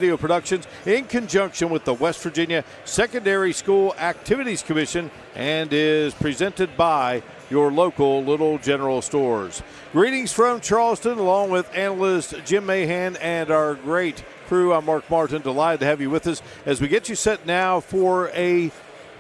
Video Productions in conjunction with the West Virginia Secondary School Activities Commission and is presented by your local Little General stores. Greetings from Charleston, along with analyst Jim Mahan and our great crew. I'm Mark Martin, delighted to have you with us as we get you set now for a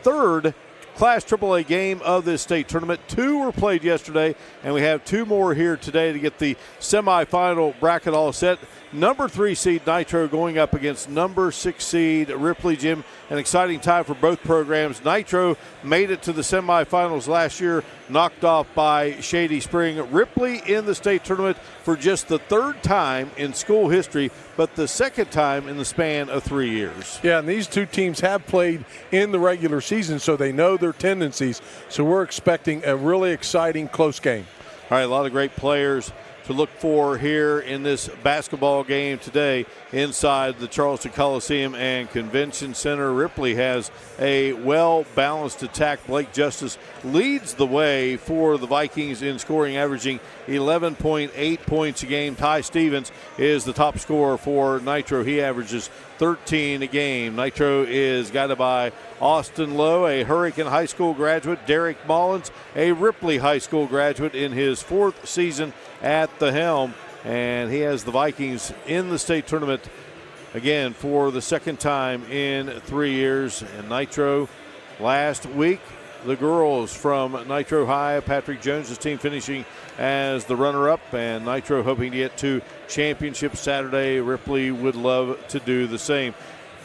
third Class AAA game of this state tournament. Two were played yesterday, and we have two more here today to get the semifinal bracket all set. Number 3 seed Nitro going up against number 6 seed Ripley. Jim, an exciting time for both programs. Nitro made it to the semifinals last year, knocked off by Shady Spring. Ripley in the state tournament for just the third time in school history, but the second time in the span of 3 years. Yeah, and these two teams have played in the regular season, so they know their tendencies. So we're expecting a really exciting, close game. All right, a lot of great players to look for here in this basketball game today inside the Charleston Coliseum and Convention Center. Ripley has a well-balanced attack. Blake Justice leads the way for the Vikings in scoring, averaging 11.8 points a game. Ty Stevens is the top scorer for Nitro. He averages 13 a game. Nitro is guided by Austin Lowe, a Hurricane High School graduate. Derek Mullins, a Ripley High School graduate in his 4th season at the helm. And he has the Vikings in the state tournament again for the second time in 3 years. And Nitro last week, the girls from Nitro High, Patrick Jones' team finishing as the runner-up, and Nitro hoping to get to championship Saturday. Ripley would love to do the same.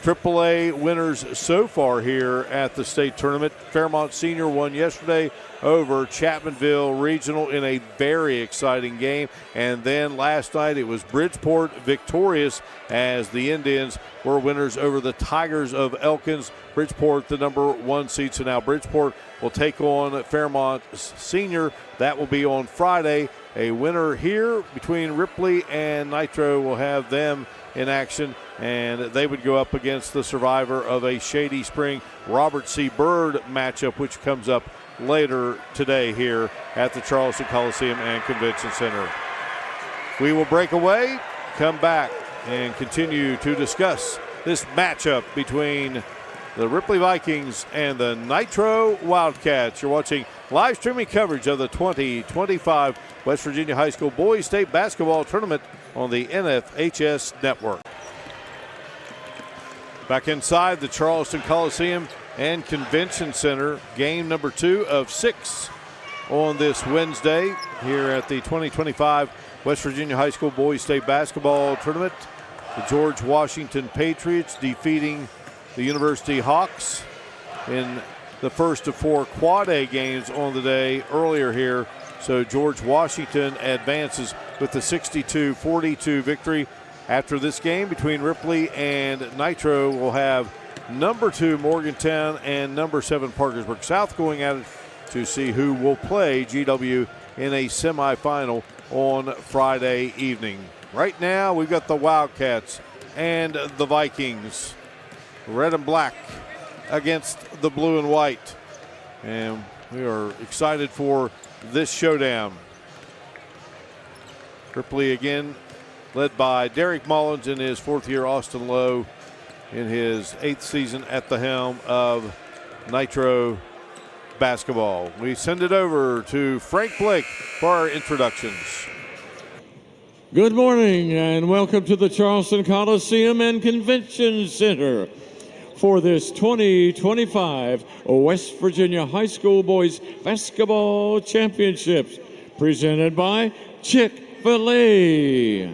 AAA winners so far here at the state tournament. Fairmont Senior won yesterday over Chapmanville Regional in a very exciting game. And then last night it was Bridgeport victorious as the Indians were winners over the Tigers of Elkins. Bridgeport the number 1 seed. So now Bridgeport will take on Fairmont Senior. That will be on Friday. A winner here between Ripley and Nitro will have them in action, and they would go up against the survivor of a Shady Spring Robert C. Byrd matchup, which comes up later today here at the Charleston Coliseum and Convention Center. We will break away, come back, and continue to discuss this matchup between the Ripley Vikings and the Nitro Wildcats. You're watching live streaming coverage of the 2025 West Virginia High School Boys State Basketball Tournament on the NFHS Network. Back inside the Charleston Coliseum and Convention Center, game number 2 of 6 on this Wednesday here at the 2025 West Virginia High School Boys State Basketball Tournament. The George Washington Patriots defeating the University Hawks in the first of 4 Quad A games on the day earlier here. So George Washington advances with the 62-42 victory. After this game between Ripley and Nitro, we'll have number 2 Morgantown and number 7 Parkersburg South going at it to see who will play GW in a semifinal on Friday evening. Right now, we've got the Wildcats and the Vikings. Red and black against the blue and white. And we are excited for this showdown. Ripley again led by Derek Mullins in his 4th year, Austin Lowe in his 8th season at the helm of Nitro basketball. We send it over to Frank Blake for our introductions. Good morning and welcome to the Charleston Coliseum and Convention Center for this 2025 West Virginia High School Boys Basketball Championships presented by Chick-fil-A.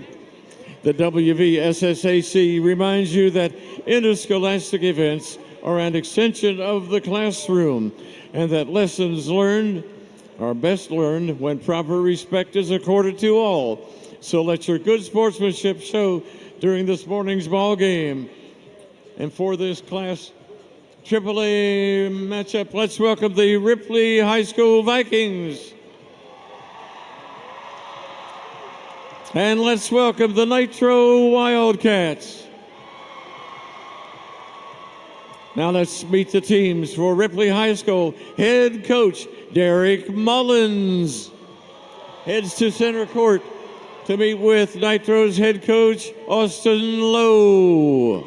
The WVSSAC reminds you that interscholastic events are an extension of the classroom and that lessons learned are best learned when proper respect is accorded to all. So let your good sportsmanship show during this morning's ball game. And for this Class AAA matchup, let's welcome the Ripley High School Vikings. And let's welcome the Nitro Wildcats. Now let's meet the teams for Ripley High School. Head coach Derek Mullins heads to center court to meet with Nitro's head coach, Austin Lowe.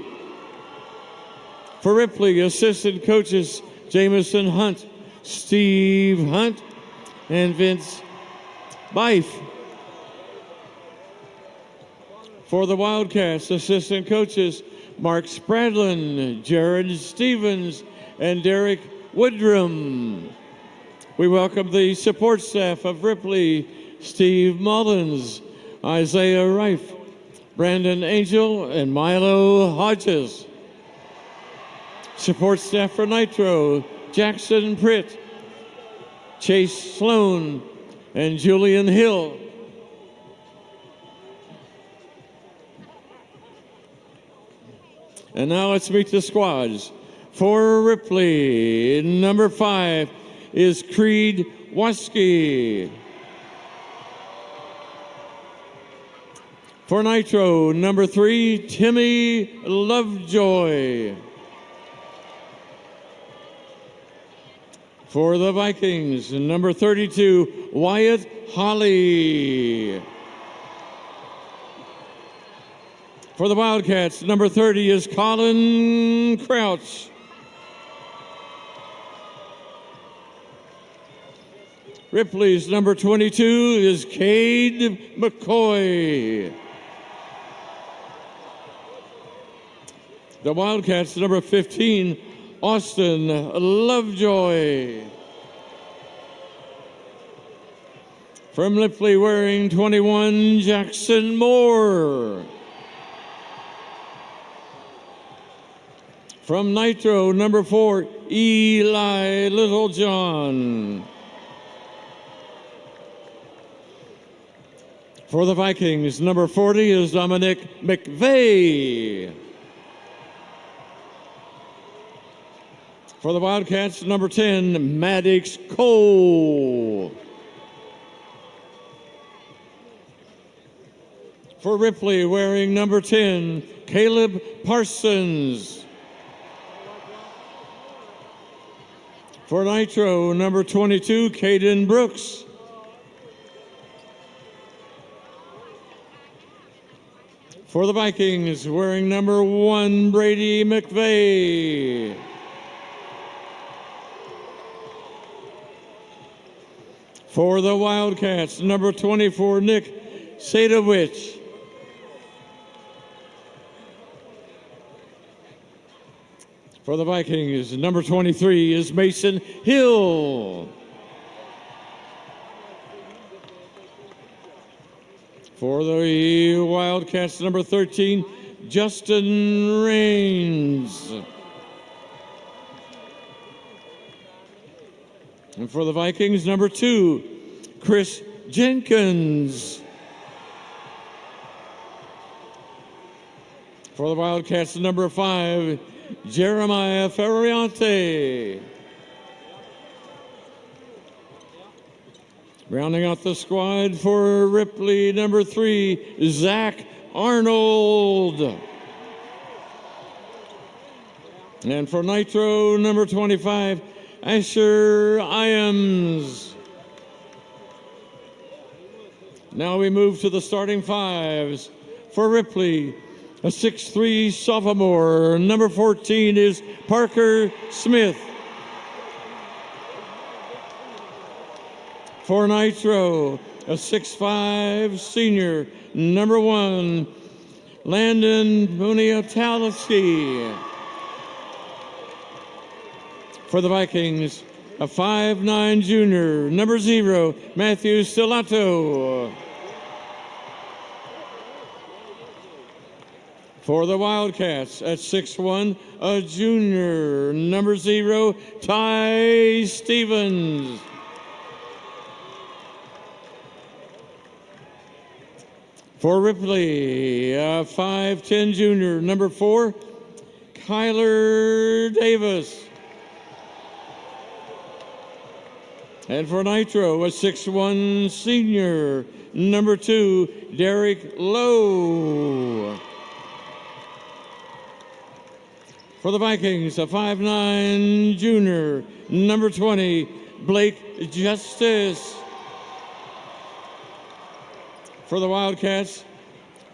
For Ripley, assistant coaches, Jamison Hunt, Steve Hunt, and Vince Bife. For the Wildcats, assistant coaches, Mark Spradlin, Jared Stevens, and Derek Woodrum. We welcome the support staff of Ripley, Steve Mullins, Isaiah Reif, Brandon Angel, and Milo Hodges. Support staff for Nitro, Jackson Pritt, Chase Sloan, and Julian Hill. And now let's meet the squads. For Ripley, number 5 is Creed Waski. For Nitro, number 3, Timmy Lovejoy. For the Vikings, number 32, Wyatt Holly. For the Wildcats, number 30 is Colin Crouch. Ripley's number 22 is Cade McCoy. The Wildcats, number 15, Austin Lovejoy. From Ripley, wearing 21, Jackson Moore. From Nitro, number 4, Eli Littlejohn. For the Vikings, number 40 is Dominic McVeigh. For the Wildcats, number 10, Maddox Cole. For Ripley, wearing number 10, Caleb Parsons. For Nitro, number 22, Caden Brooks. For the Vikings, wearing number 1, Brady McVeigh. For the Wildcats, number 24, Nick Sadowich. For the Vikings, number 23 is Mason Hill. For the Wildcats, number 13, Justin Raines. And for the Vikings, number 2, Chris Jenkins. For the Wildcats, number 5, Jeremiah Ferriante. Rounding out the squad for Ripley, number 3, Zach Arnold. And for Nitro, number 25, Asher Iams. Now we move to the starting fives. For Ripley, a 6'3" sophomore. Number 14 is Parker Smith. For Nitro, a 6'5" senior. Number 1, Landon Muniatalski. For the Vikings, a 5'9" junior. Number 0, Matthew Stellato. For the Wildcats, at 6'1", a junior, number 0, Ty Stevens. For Ripley, a 5'10" junior, number 4, Kyler Davis. And for Nitro, a 6'1" senior, number 2, Derek Lowe. For the Vikings, a 5'9" junior, number 20, Blake Justice. For the Wildcats,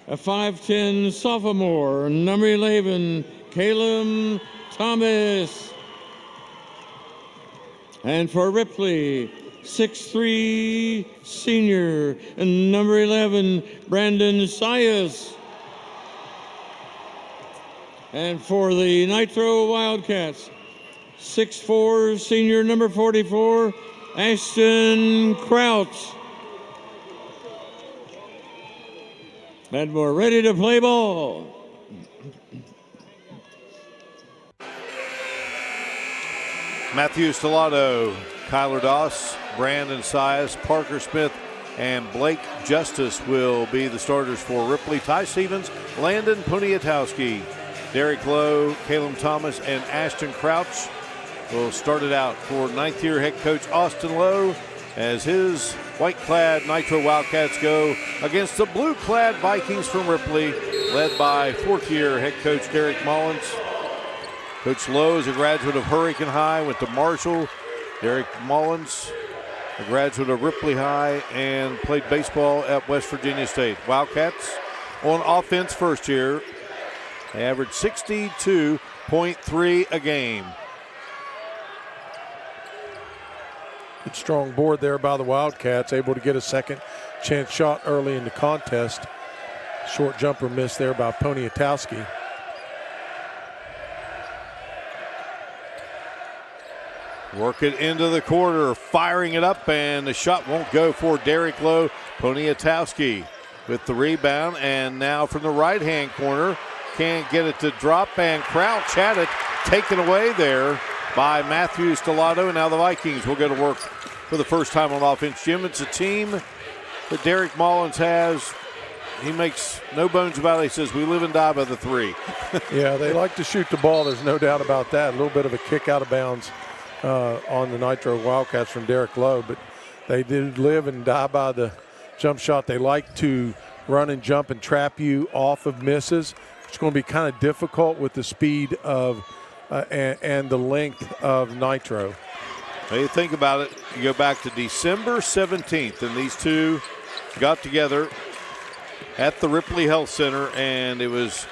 a 5'10" sophomore, number 11, Caleb Thomas. And for Ripley, 6'3" senior, and number 11, Brandon Sias. And for the Nitro Wildcats, 6'4" senior, number 44, Ashton Crouch. And we're ready to play ball. Matthew Stellato, Kyler Doss, Brandon Sias, Parker Smith, and Blake Justice will be the starters for Ripley. Ty Stevens, Landon Poniatowski, Derek Lowe, Caleb Thomas, and Ashton Crouch will start it out for ninth-year head coach Austin Lowe as his white-clad Nitro Wildcats go against the blue-clad Vikings from Ripley, led by fourth-year head coach Derek Mullins. Coach Lowe is a graduate of Hurricane High, went to Marshall. Derek Mullins, a graduate of Ripley High, and played baseball at West Virginia State. Wildcats on offense first year. They averaged 62.3 a game. Good strong board there by the Wildcats, able to get a second chance shot early in the contest. Short jumper miss there by Poniatowski. Work it into the corner, firing it up, and the shot won't go for Derek Lowe. Poniatowski with the rebound, and now from the right-hand corner, can't get it to drop, and Crouch had it taken away there by Matthew Stellato, and now the Vikings will go to work for the first time on offense. Jim, it's a team that Derek Mullins has. He makes no bones about it. He says, we live and die by the three. Yeah, they like to shoot the ball. There's no doubt about that. A little bit of a kick out of bounds on the Nitro Wildcats from Derek Lowe, but they did live and die by the jump shot. They like to run and jump and trap you off of misses. It's going to be kind of difficult with the speed of and the length of Nitro. When you think about it, you go back to December 17th, and these two got together at the Ripley Health Center, and it was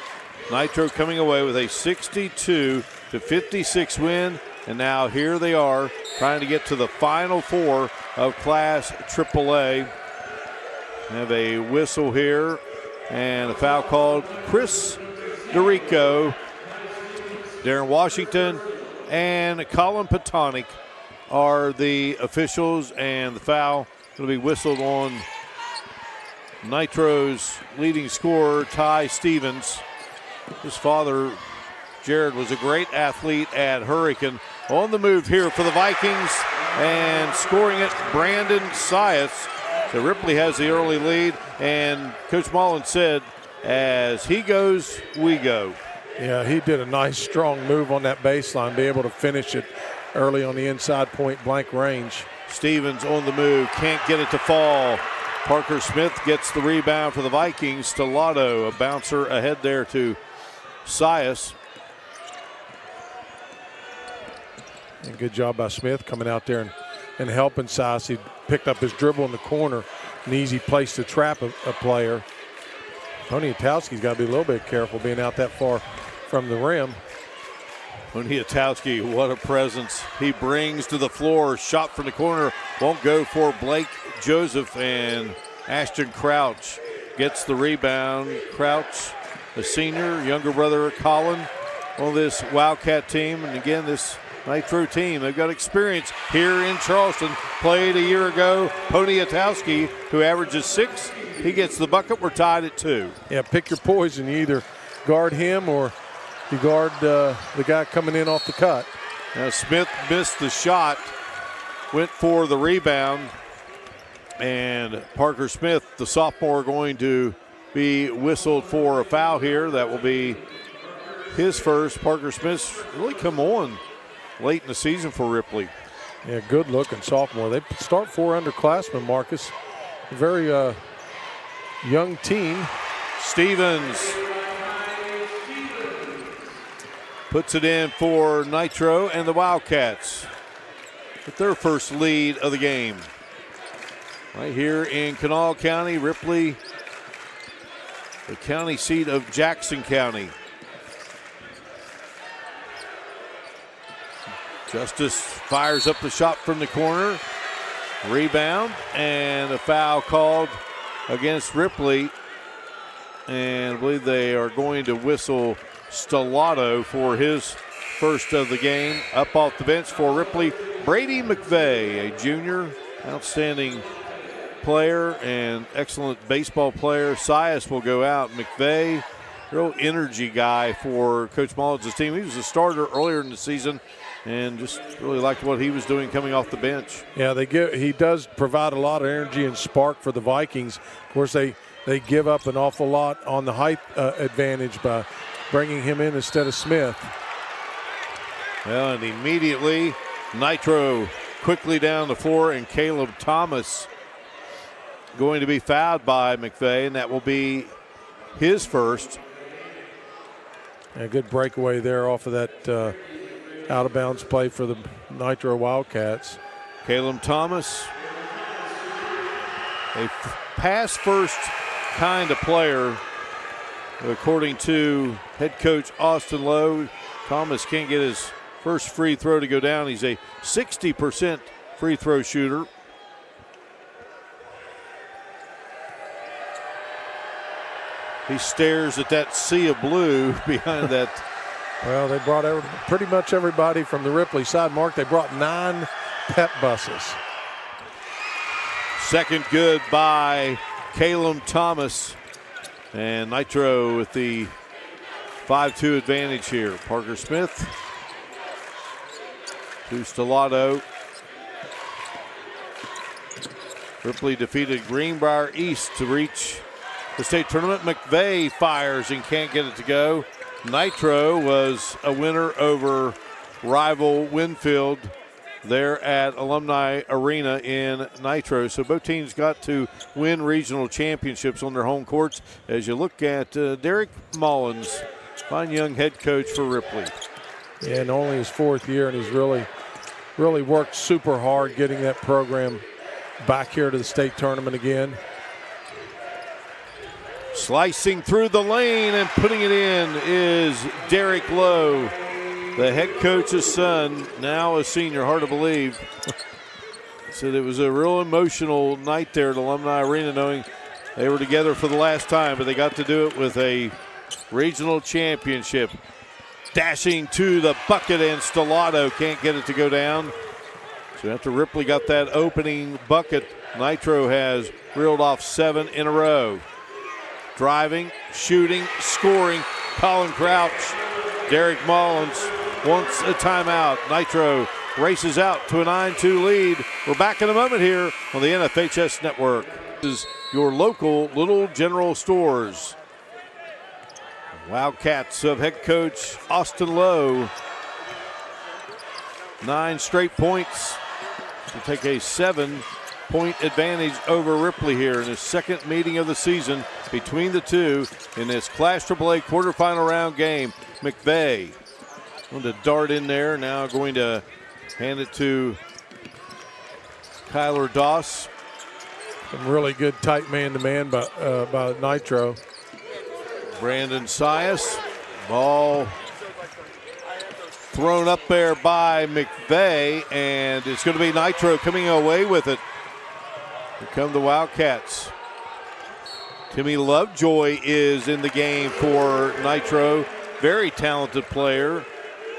Nitro coming away with a 62-56 win, and now here they are trying to get to the Final Four of Class AAA. Have a whistle here, and a foul called. Chris DeRico, Darren Washington, and Colin Patonic are the officials, and the foul going to be whistled on Nitro's leading scorer, Ty Stevens. His father, Jared, was a great athlete at Hurricane. On the move here for the Vikings, and scoring it, Brandon Sias. So Ripley has the early lead, and Coach Mullins said, as he goes, we go. Yeah, he did a nice, strong move on that baseline, be able to finish it early on the inside point blank range. Stevens on the move, can't get it to fall. Parker Smith gets the rebound for the Vikings. Stellato, a bouncer ahead there to Sias. And good job by Smith coming out there and helping Sias. He picked up his dribble in the corner, an easy place to trap a player. Poniatowski's got to be a little bit careful being out that far from the rim. Poniatowski, what a presence he brings to the floor. Shot from the corner, won't go for Blake Joseph, and Ashton Crouch gets the rebound. Crouch, the senior, younger brother of Colin on this Wildcat team. And again, this Nitro team, they've got experience here in Charleston. Played a year ago. Poniatowski, who averages 6, he gets the bucket. We're tied at 2. Yeah, pick your poison. You either guard him or you guard the guy coming in off the cut. Now Smith missed the shot, went for the rebound, and Parker Smith, the sophomore, going to be whistled for a foul here. That will be his first. Parker Smith's really come on late in the season for Ripley. Yeah, good looking sophomore. They start 4 underclassmen, Marcus. A very young team. Stevens puts it in for Nitro, and the Wildcats with their first lead of the game. Right here in Kanawha County, Ripley the county seat of Jackson County. Justice fires up the shot from the corner. Rebound and a foul called against Ripley. And I believe they are going to whistle Stellato for his first of the game. Up off the bench for Ripley, Brady McVeigh, a junior, outstanding player and excellent baseball player. Sias will go out. McVeigh, real energy guy for Coach Mullins' team. He was a starter earlier in the season and just really liked what he was doing coming off the bench. Yeah, he does provide a lot of energy and spark for the Vikings. Of course, they give up an awful lot on the height advantage by bringing him in instead of Smith. Well, and immediately Nitro quickly down the floor, and Caleb Thomas going to be fouled by McVeigh, and that will be his first. A good breakaway there off of that out-of-bounds play for the Nitro Wildcats. Caleb Thomas, a pass-first kind of player, according to head coach Austin Lowe. Thomas can't get his first free throw to go down. He's a 60% free throw shooter. He stares at that sea of blue behind that. Well, they brought pretty much everybody from the Ripley side. Mark, they brought 9 pep buses. Second good by Caleb Thomas. And Nitro with the 5-2 advantage here. Parker Smith to Stellato. Ripley defeated Greenbrier East to reach the state tournament. McVeigh fires and can't get it to go. Nitro was a winner over rival Winfield there at Alumni Arena in Nitro. So both teams got to win regional championships on their home courts. As you look at Derek Mullins, fine young head coach for Ripley. Yeah, and only his 4th year, and he's really worked super hard getting that program back here to the state tournament again. Slicing through the lane and putting it in is Derek Lowe, the head coach's son, now a senior, hard to believe. Said it was a real emotional night there at Alumni Arena, knowing they were together for the last time, but they got to do it with a regional championship. Dashing to the bucket, and Stellato can't get it to go down. So after Ripley got that opening bucket, Nitro has reeled off 7 in a row. Driving, shooting, scoring, Colin Crouch. Derek Mullins wants a timeout. Nitro races out to a 9-2 lead. We're back in a moment here on the NFHS Network. This is your local Little General Stores. Wildcats of head coach Austin Lowe. 9 straight points to take a 7-point advantage over Ripley here in his second meeting of the season between the two in this Class AAA quarterfinal round game. McVeigh going to dart in there, now going to hand it to Kyler Doss. Some really good tight man-to-man by Nitro. Brandon Sias, ball thrown up there by McVeigh, and it's going to be Nitro coming away with it. Here come the Wildcats. Timmy Lovejoy is in the game for Nitro. Very talented player.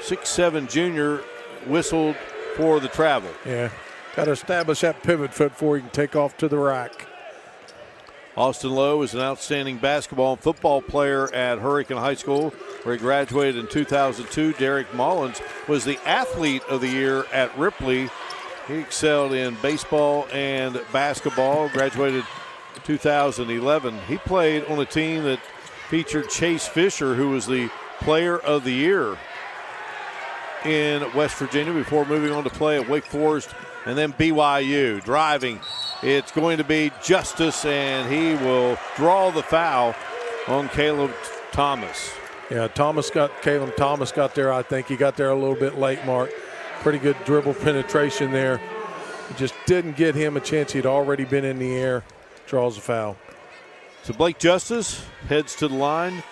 6'7" junior, whistled for the travel. Yeah, got to establish that pivot foot before he can take off to the rack. Austin Lowe is an outstanding basketball and football player at Hurricane High School, where he graduated in 2002. Derek Mullins was the athlete of the year at Ripley. He excelled in baseball and basketball, graduated 2011. He played on a team that featured Chase Fisher, who was the player of the year in West Virginia before moving on to play at Wake Forest and then BYU. Driving, it's going to be Justice, and he will draw the foul on Caleb Thomas. Yeah, Caleb Thomas got there. I think he got there a little bit late, Mark. Pretty good dribble penetration there. Just didn't get him a chance. He'd already been in the air. Draws a foul. So Blake Justice heads to the line,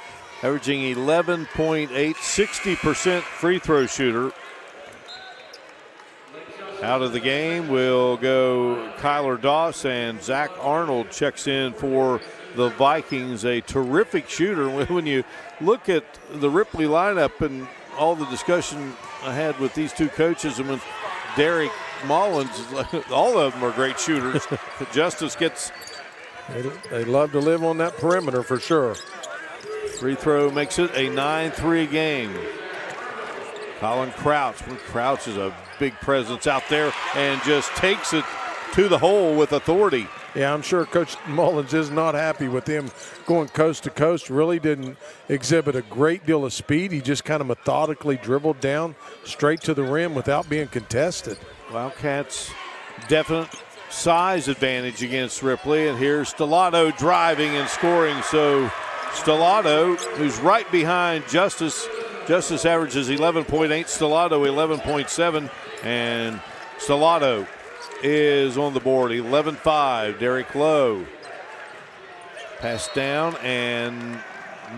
averaging 11.8, 60% free throw shooter. Out of the game will go Kyler Doss, and Zach Arnold checks in for the Vikings, a terrific shooter. When you look at the Ripley lineup and all the discussion I had with these two coaches and with Derek Mullins, all of them are great shooters. Justice gets... They love to live on that perimeter for sure. Free throw makes it a 9-3 game. Colin Crouch. Crouch is a big presence out there and just takes it to the hole with authority. Yeah, I'm sure Coach Mullins is not happy with him going coast to coast. Really didn't exhibit a great deal of speed. He just kind of methodically dribbled down straight to the rim without being contested. Wildcats definite size advantage against Ripley, and here's Stellato driving and scoring. So Stellato, who's right behind Justice. Justice averages 11.8, Stellato 11.7, and Stellato is on the board, 11-5. Derek Lowe passed down and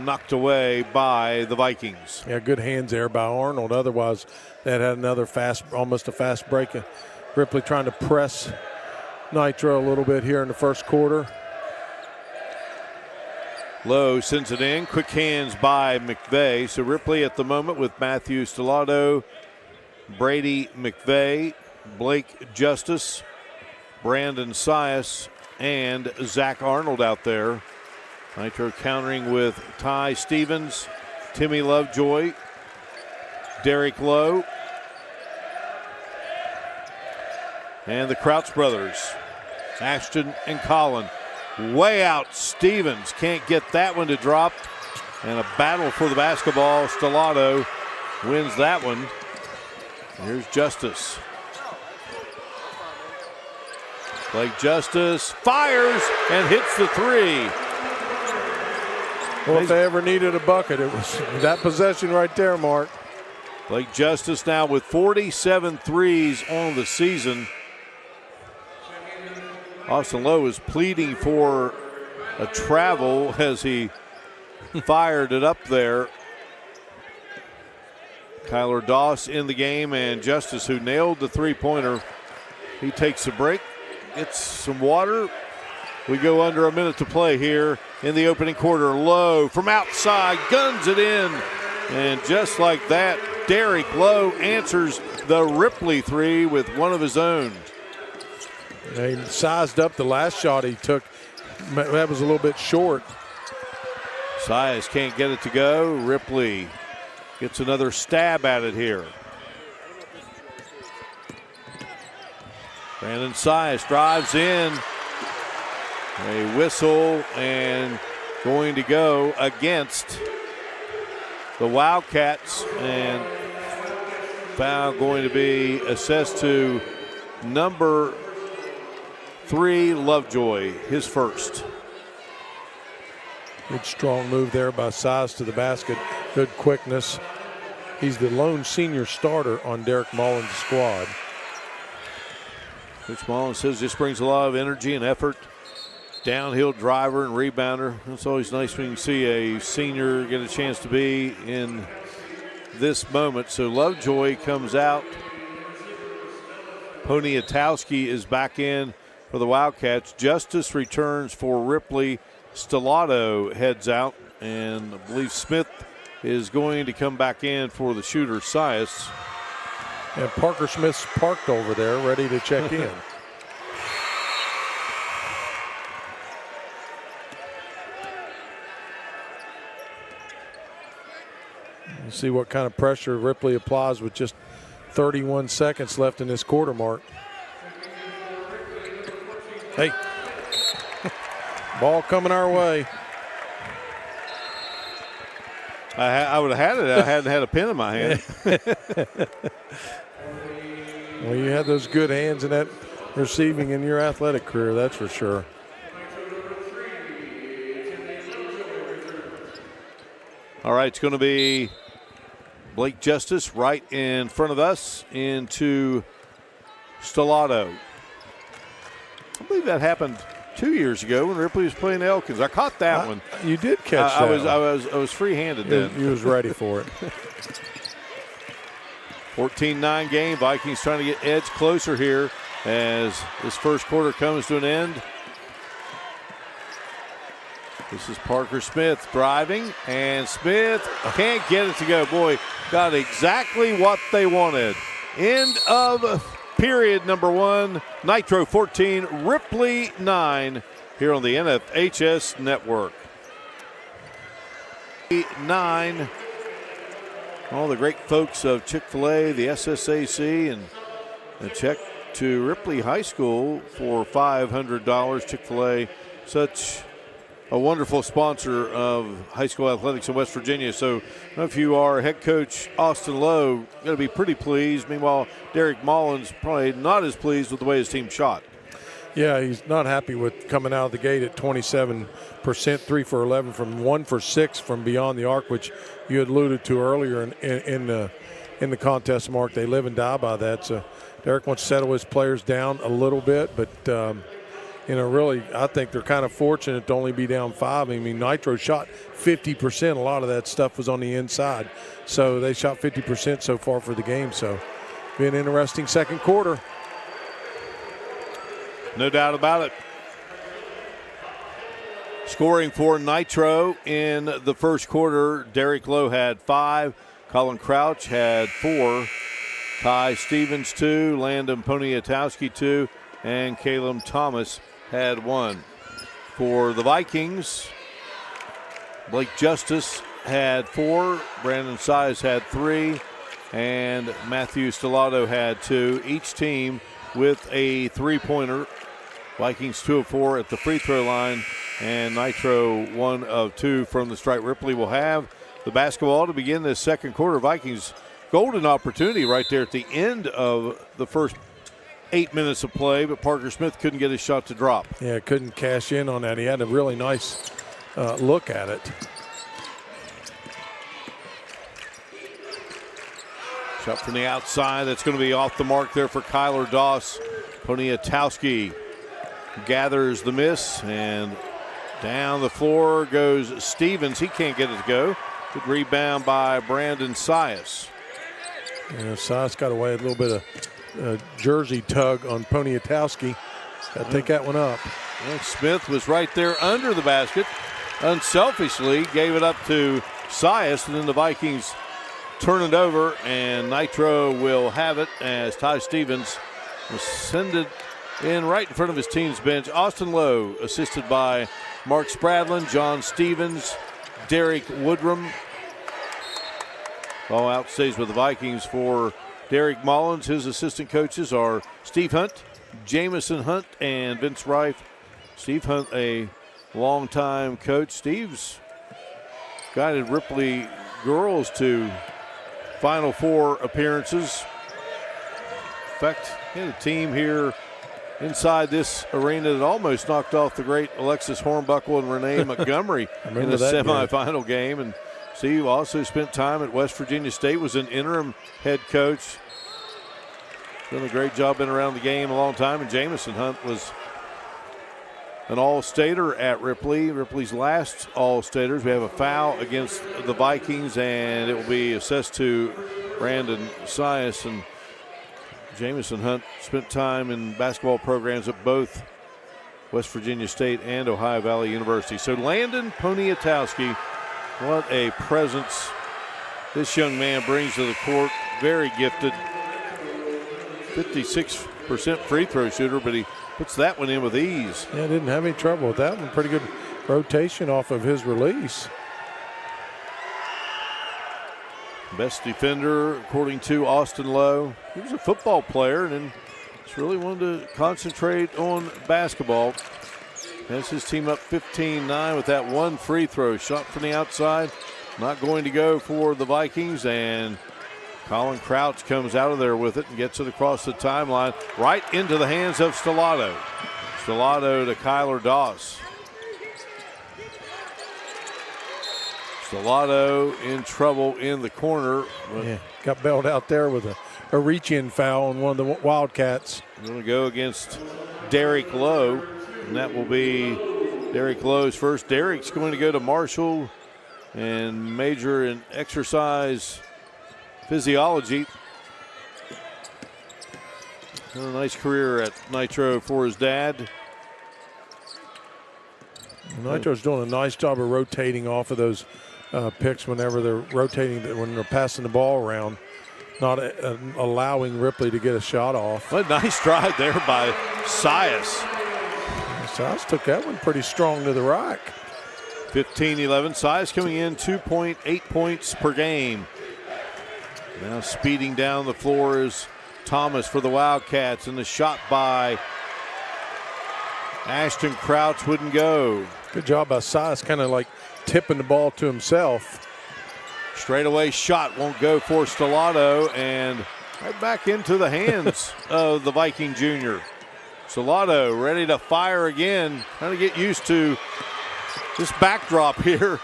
knocked away by the Vikings. Yeah, good hands there by Arnold. Otherwise, that had another almost a fast break. Ripley trying to press Nitro a little bit here in the first quarter. Lowe sends it in. Quick hands by McVeigh. So Ripley at the moment with Matthew Stellato, Brady McVeigh, Blake Justice, Brandon Sias, and Zach Arnold out there. Nitro countering with Ty Stevens, Timmy Lovejoy, Derek Lowe, and the Crouch brothers, Ashton and Colin. Way out, Stevens can't get that one to drop. And a battle for the basketball. Stellato wins that one. Here's Justice. Blake Justice fires and hits the three. Well, if they ever needed a bucket, it was that possession right there, Mark. Blake Justice now with 47 threes on the season. Austin Lowe is pleading for a travel as he fired it up there. Kyler Doss in the game, and Justice, who nailed the three-pointer, he takes a break, gets some water. We go under a minute to play here in the opening quarter. Lowe from outside guns it in, and just like that, Derek Lowe answers the Ripley three with one of his own. They sized up the last shot he took. That was a little bit short. Sias can't get it to go. Ripley gets another stab at it here. Brandon Sias drives in. A whistle and going to go against the Wildcats, and foul going to be assessed to number 3, Lovejoy, his first. Good strong move there by Size to the basket. Good quickness. He's the lone senior starter on Derek Mullins' squad. Coach Mullins says this brings a lot of energy and effort. Downhill driver and rebounder. It's always nice when you see a senior get a chance to be in this moment. So Lovejoy comes out. Poniatowski is back in for the Wildcats. Justice returns for Ripley. Stellato heads out, and I believe Smith is going to come back in for the shooter, Sias. And Parker Smith's parked over there, ready to check in. We'll see what kind of pressure Ripley applies with just 31 seconds left in this quarter, Mark. Hey. Ball coming our way. I would have had it. I hadn't had a pen in my hand. Well, you had those good hands in that receiving in your athletic career, that's for sure. All right, it's going to be Blake Justice right in front of us into Stellato. I believe that happened 2 years ago when Ripley was playing Elkins. I caught that one. You did catch that. I was free-handed then. You was ready for it. 14-9 game. Vikings trying to get edge closer here as this first quarter comes to an end. This is Parker Smith driving, and Smith can't get it to go. Boy, got exactly what they wanted. End of period number 1. Nitro 14, Ripley 9 here on the NFHS Network. 9. All the great folks of Chick-fil-A, the SSAC, and a check to Ripley High School for $500. Chick-fil-A, such a wonderful sponsor of high school athletics in West Virginia. So I don't know if you are head coach Austin Lowe, going to be pretty pleased. Meanwhile, Derek Mullins probably not as pleased with the way his team shot. Yeah, he's not happy with coming out of the gate at 27%, 3 for 11 from 1 for 6 from beyond the arc, which you had alluded to earlier in the contest, Mark. They live and die by that. So Derek wants to settle his players down a little bit, but really, I think they're kind of fortunate to only be down 5. I mean, Nitro shot 50%. A lot of that stuff was on the inside. So they shot 50% so far for the game. So be an interesting second quarter. No doubt about it. Scoring for Nitro in the first quarter, Derek Lowe had 5. Colin Crouch had 4. Ty Stevens 2. Landon Poniatowski 2. And Caleb Thomas had 1. For the Vikings, Blake Justice had 4. Brandon Size had 3. And Matthew Stellato had 2. Each team with a 3-pointer. Vikings 2 of 4 at the free throw line, and Nitro 1 of 2 from the stripe. Ripley will have the basketball to begin this second quarter. Vikings golden opportunity right there at the end of the first 8 minutes of play, but Parker Smith couldn't get his shot to drop. Yeah, couldn't cash in on that. He had a really nice look at it. Shot from the outside. That's going to be off the mark there for Kyler Doss. Poniatowski gathers the miss, and down the floor goes Stevens. He can't get it to go. Good rebound by Brandon Sias. Yeah, Sias got away a little bit of jersey tug on Poniatowski. Got to take that one up. Well, Smith was right there under the basket. Unselfishly gave it up to Sias, and then the Vikings turn it over, and Nitro will have it as Ty Stevens will send it in right in front of his team's bench. Austin Lowe assisted by Mark Spradlin, John Stevens, Derek Woodrum. Ball out stays with the Vikings for Derek Mullins. His assistant coaches are Steve Hunt, Jamison Hunt, and Vince Reif. Steve Hunt, a longtime coach. Steve's guided Ripley girls to Final Four appearances. In fact, he had a team here inside this arena that almost knocked off the great Alexis Hornbuckle and Renee Montgomery in the semifinal game. And Steve also spent time at West Virginia State, was an interim head coach. Done a great job, been around the game a long time. And Jamison Hunt was an All-Stater at Ripley. Ripley's last All-Staters. We have a foul against the Vikings, and it will be assessed to Brandon Sias. And Jamison Hunt spent time in basketball programs at both West Virginia State and Ohio Valley University. So Landon Poniatowski, what a presence this young man brings to the court. Very gifted. 56% free throw shooter, but he puts that one in with ease. Yeah, didn't have any trouble with that one. Pretty good rotation off of his release. Best defender, according to Austin Lowe. He was a football player and then just really wanted to concentrate on basketball. Has his team up 15-9 with that one free throw shot from the outside. Not going to go for the Vikings, and Colin Crouch comes out of there with it and gets it across the timeline right into the hands of Stellato. Stellato to Kyler Doss. Stellato in trouble in the corner. Yeah, got bailed out there with a reach-in foul on one of the Wildcats. Going to go against Derek Lowe. And that will be Derek Lowe's first. Derek's going to go to Marshall and major in exercise physiology. A nice career at Nitro for his dad. Nitro's doing a nice job of rotating off of those picks whenever they're rotating, when they're passing the ball around, not allowing Ripley to get a shot off. A nice drive there by Sias. Sias took that one pretty strong to the rack. 15-11. Sias coming in 2.8 points per game. Now speeding down the floor is Thomas for the Wildcats, and the shot by Ashton Crouch wouldn't go. Good job by Sias, kind of like tipping the ball to himself. Straightaway shot won't go for Stellato, and right back into the hands of the Viking junior. Stellato ready to fire again, trying to get used to this backdrop here.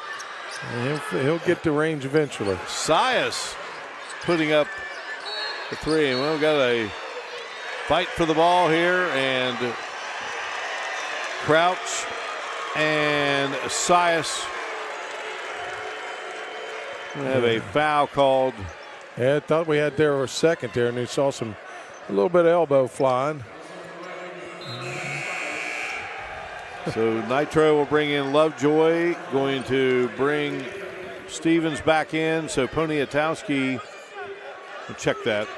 And he'll get to range eventually. Sias putting up the three. Well, we've got a fight for the ball here, and Crouch and Sias have a foul called. Yeah, I thought we had there for a second there, and we saw a little bit of elbow flying. So Nitro will bring in Lovejoy, going to bring Stevens back in. So Poniatowski, we'll check that.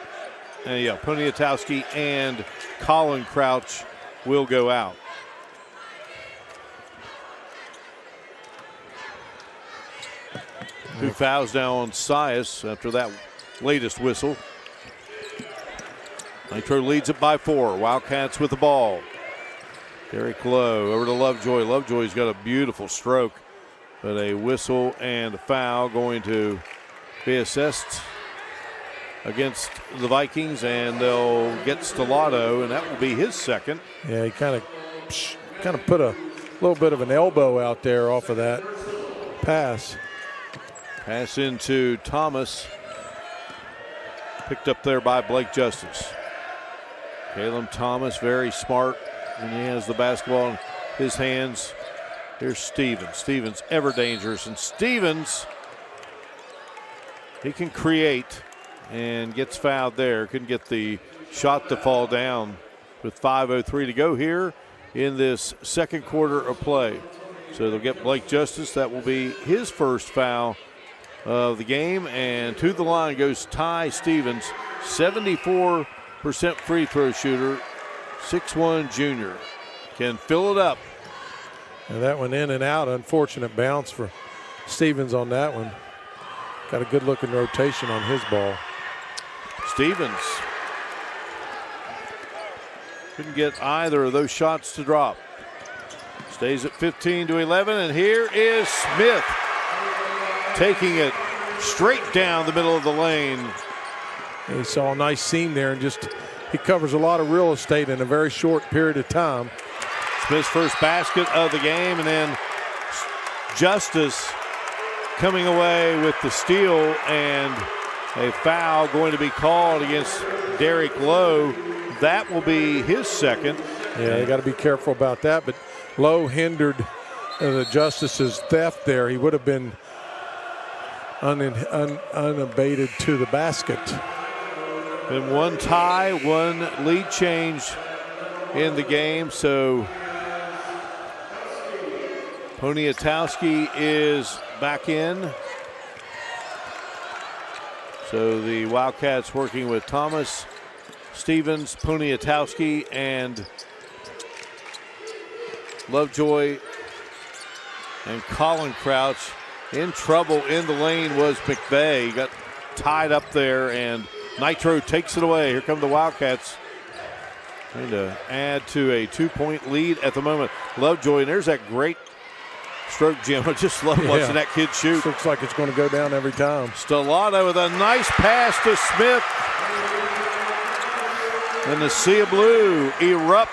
Yeah, Poniatowski and Colin Crouch will go out. Two fouls now on Sias after that latest whistle. Nitro leads it by 4. Wildcats with the ball. Derek Lowe over to Lovejoy. Lovejoy's got a beautiful stroke, but a whistle and a foul going to be assessed against the Vikings, and they'll get Stellato, and that will be his second. Yeah, he kind of put a little bit of an elbow out there off of that pass. Pass into Thomas, picked up there by Blake Justice. Caleb Thomas, very smart when he has the basketball in his hands. Here's Stevens. Stevens, ever dangerous. And Stevens, he can create and gets fouled there. Couldn't get the shot to fall down with 5:03 to go here in this second quarter of play. So they'll get Blake Justice. That will be his first foul of the game. And to the line goes Ty Stevens, 74% free throw shooter, 6'1" junior. Can fill it up. And that went in and out. Unfortunate bounce for Stevens on that one. Got a good looking rotation on his ball. Stevens couldn't get either of those shots to drop. Stays at 15-11, and here is Smith taking it straight down the middle of the lane. He saw a nice seam there, and he covers a lot of real estate in a very short period of time. Smith's first basket of the game, and then Justice coming away with the steal, and a foul going to be called against Derek Lowe. That will be his second. Yeah, you got to be careful about that, but Lowe hindered the Justice's theft there. He would have been unabated to the basket. Been one tie, one lead change in the game. So Poniatowski is back in. So the Wildcats working with Thomas, Stevens, Poniatowski, and Lovejoy and Colin Crouch. In trouble in the lane was McVeigh. He got tied up there, and Nitro takes it away. Here come the Wildcats, trying to add to a 2-point lead at the moment. Lovejoy, and there's that great stroke, Jim. I just love watching that kid shoot. Looks like it's going to go down every time. Stellato with a nice pass to Smith. And the Sea of Blue erupt.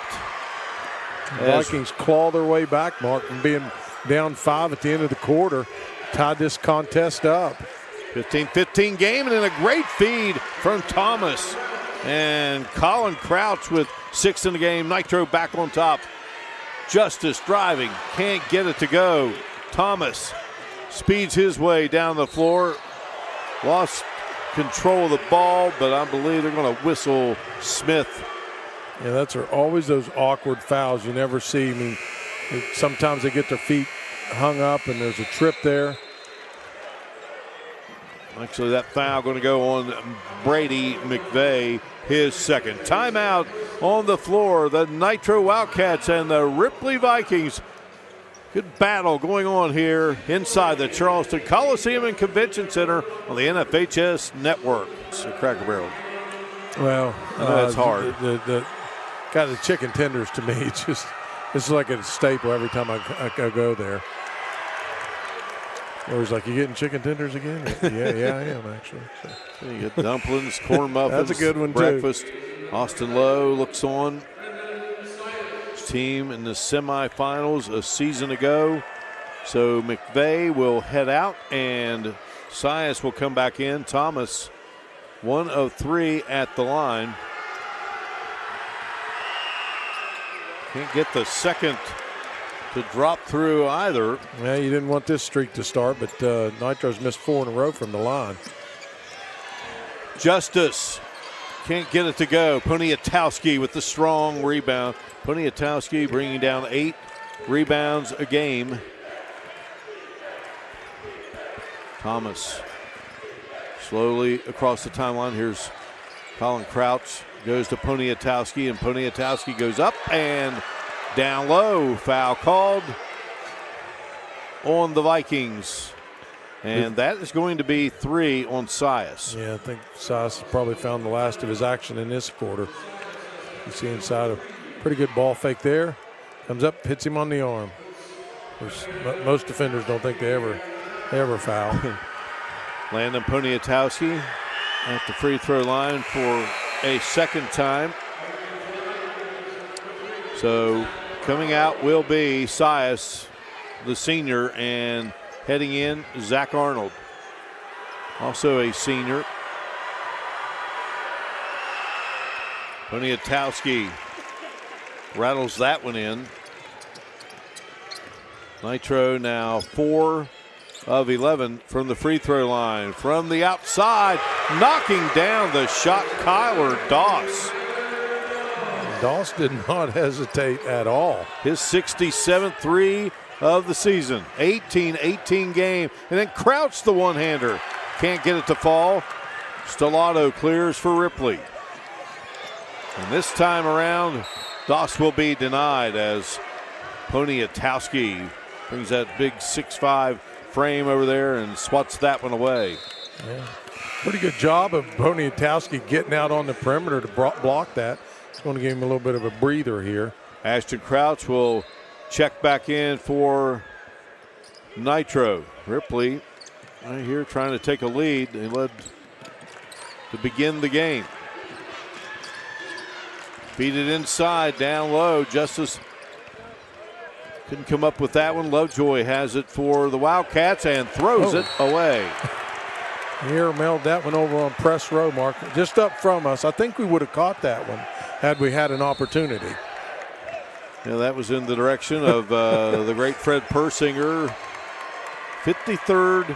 The Vikings claw their way back, Mark, from being down 5 at the end of the quarter. Tied this contest up. 15-15 game, and then a great feed from Thomas. And Colin Crouch with 6 in the game. Nitro back on top Justice driving, can't get it to go. Thomas speeds his way down the floor. Lost control of the ball, but I believe they're going to whistle Smith. Yeah, that's always those awkward fouls you never see. I mean, sometimes they get their feet hung up and there's a trip there. Actually, that foul going to go on Brady McVeigh, his second. Timeout on the floor. The Nitro Wildcats and the Ripley Vikings. Good battle going on here inside the Charleston Coliseum and Convention Center on the NFHS Network. It's a Cracker Barrel. Well, that's hard. The chicken tenders to me, it's like a staple every time I go there. Or he's like, "You getting chicken tenders again?" Yeah, I am actually. So. You get dumplings, corn muffins. That's a good one breakfast. Austin Lowe looks on. His team in the semifinals a season ago. So McVeigh will head out and Sias will come back in. Thomas, 1 of 3 at the line. Can't get the second to drop through either. Yeah, you didn't want this streak to start, but Nitro's missed 4 in a row from the line. Justice can't get it to go. Poniatowski with the strong rebound. Poniatowski bringing down 8 rebounds a game. Thomas slowly across the timeline. Here's Colin Crouch. Goes to Poniatowski, and Poniatowski goes up and down low. Foul called on the Vikings. And that is going to be 3 on Sias. Yeah, I think Sias probably found the last of his action in this quarter. You see inside a pretty good ball fake there. Comes up, hits him on the arm. Most defenders don't think they ever foul. Landon Poniatowski at the free throw line for a second time. So coming out will be Sias, the senior, and heading in Zach Arnold, also a senior. Poniatowski rattles that one in. Nitro now 4 of 11 from the free throw line. From the outside, knocking down the shot, Kyler Doss. Doss did not hesitate at all. His 67th 3 of the season. 18-18 game. And then Crouch, the one-hander. Can't get it to fall. Stellato clears for Ripley. And this time around, Doss will be denied as Poniatowski brings that big 6'5" frame over there and swats that one away. Yeah. Pretty good job of Poniatowski getting out on the perimeter to block that. It's going to give him a little bit of a breather here. Ashton Crouch will check back in for Nitro. Ripley right here trying to take a lead. They led to begin the game. Beat it inside, down low. Justice couldn't come up with that one. Lovejoy has it for the Wildcats and throws it away. Here, mailed that one over on press row, Mark. Just up from us. I think we would have caught that one had we had an opportunity. Yeah, that was in the direction of the great Fred Persinger. 53rd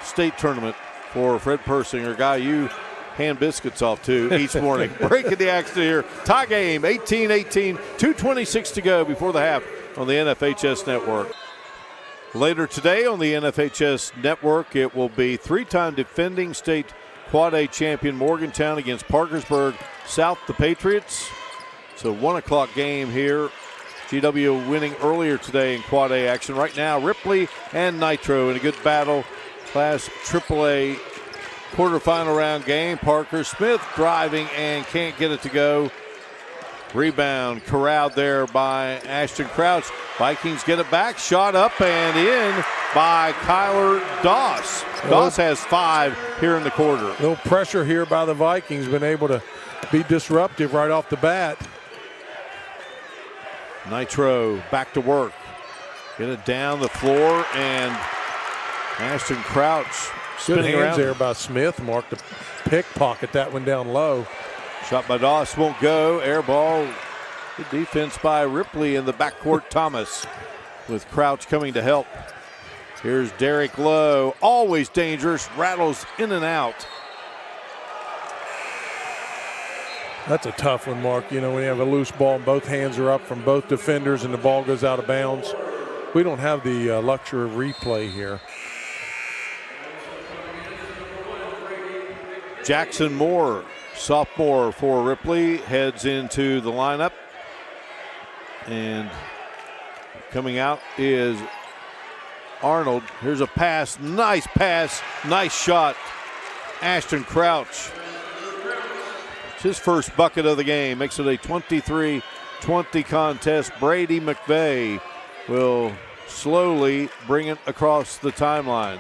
state tournament for Fred Persinger, guy you hand biscuits off to each morning. Breaking the action here. Tie game, 18-18, 2:26 to go before the half on the NFHS Network. Later today on the NFHS Network, it will be 3-time defending state Quad A champion Morgantown against Parkersburg South, the Patriots. So 1 o'clock game here. GW winning earlier today in Quad A action. Right now, Ripley and Nitro in a good battle. Class AAA quarterfinal round game. Parker Smith driving and can't get it to go. Rebound corralled there by Ashton Crouch. Vikings get it back. Shot up and in by Kyler Doss. Doss has 5 here in the quarter. A little pressure here by the Vikings. Been able to be disruptive right off the bat. Nitro back to work. Get it down the floor and Ashton Crouch spinning Good hands around there by Smith. Mark to pickpocket that one down low. Shot by Doss won't go. Air ball Good defense by Ripley in the backcourt. Thomas with Crouch coming to help. Here's Derek Lowe, always dangerous, rattles in and out. That's a tough one, Mark. You know, when you have a loose ball and both hands are up from both defenders and the ball goes out of bounds. We don't have the luxury of replay here. Jackson Moore, sophomore for Ripley, heads into the lineup. And coming out is Arnold. Here's a pass, nice shot. Ashton Crouch. It's his first bucket of the game, makes it a 23-20 contest. Brady McVeigh will slowly bring it across the timeline.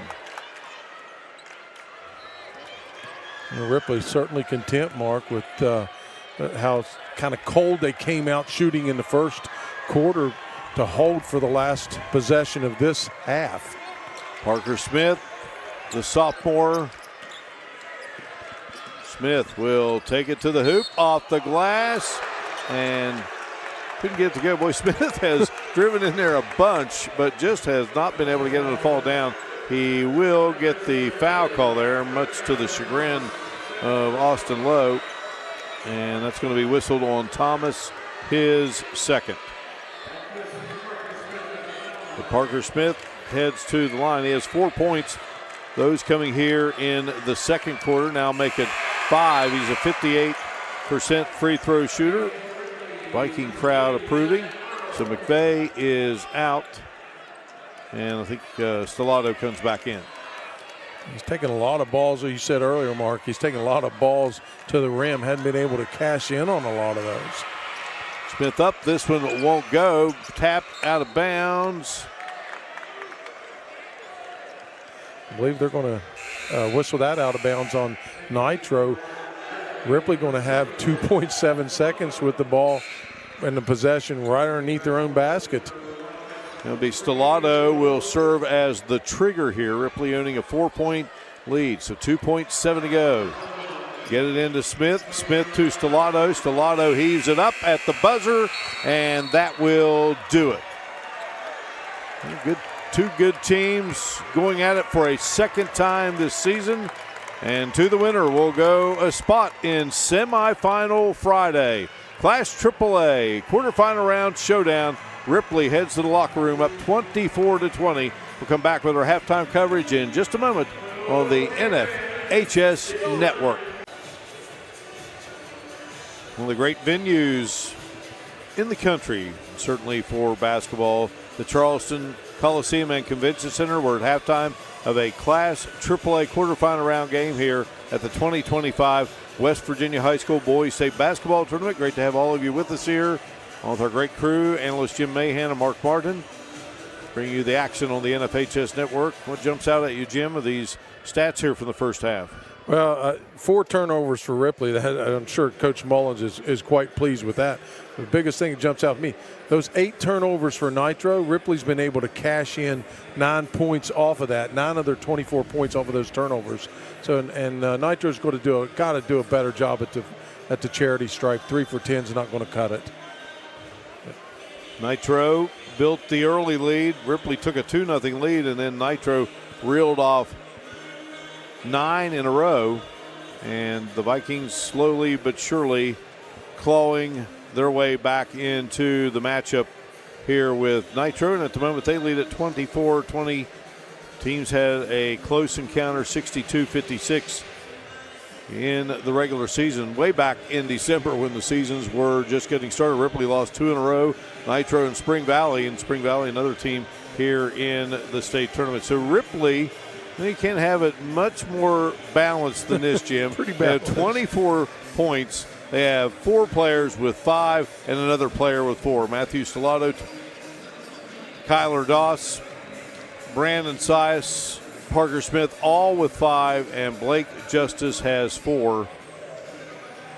Ripley's certainly content, Mark, with how kind of cold they came out shooting in the first quarter to hold for the last possession of this half. Parker Smith, the sophomore. Smith will take it to the hoop, off the glass, and couldn't get it to go. Boy, Smith has driven in there a bunch, but just has not been able to get it to fall down. He will get the foul call there, much to the chagrin of Austin Lowe. And that's going to be whistled on Thomas, his second. But Parker Smith heads to the line. He has 4 points. Those coming here in the second quarter. Now make it 5. He's a 58% free throw shooter. Viking crowd approving. So McVeigh is out. And I think Stellato comes back in. He's taken a lot of balls, as you said earlier, Mark. He's taken a lot of balls to the rim. Hadn't been able to cash in on a lot of those. Smith up. This one won't go. Tapped out of bounds. I believe they're going to whistle that out of bounds on Nitro. Ripley going to have 2.7 seconds with the ball in the possession right underneath their own basket. It'll be Stellato will serve as the trigger here. Ripley owning a 4-point lead, so 2.7 to go. Get it into Smith. Smith to Stellato. Stellato heaves it up at the buzzer, and that will do it. Good, two good teams going at it for a second time this season. And to the winner will go a spot in semifinal Friday. Class AAA quarterfinal round showdown. Ripley heads to the locker room up 24-20. We'll come back with our halftime coverage in just a moment on the NFHS Network. One of the great venues in the country, certainly for basketball, the Charleston Coliseum and Convention Center. We're at halftime of a Class AAA quarterfinal round game here at the 2025 West Virginia High School Boys State Basketball Tournament. Great to have all of you with us here, with our great crew, analyst Jim Mahan and Mark Martin, bringing you the action on the NFHS Network. What jumps out at you, Jim, of these stats here from the first half? Well, 4 turnovers for Ripley. I'm sure Coach Mullins is quite pleased with that. The biggest thing that jumps out at me, those 8 turnovers for Nitro, Ripley's been able to cash in 9 points off of that, 9 of their 24 points off of those turnovers. So, and Nitro's got to do a better job at the charity stripe. 3 for 10 is not going to cut it. Nitro built the early lead. Ripley took a 2-0 lead, and then Nitro reeled off 9 in a row. And the Vikings slowly but surely clawing their way back into the matchup here with Nitro. And at the moment, they lead at 24-20. Teams had a close encounter, 62-56 in the regular season. Way back in December when the seasons were just getting started, Ripley lost 2 in a row. Nitro and Spring Valley, another team here in the state tournament. So Ripley, they can't have it much more balanced than this, Jim. Pretty They balanced. have 24 points. They have 4 players with 5 and another player with 4. Matthew Stellato, Kyler Doss, Brandon Sias, Parker Smith, all with 5, and Blake Justice has 4.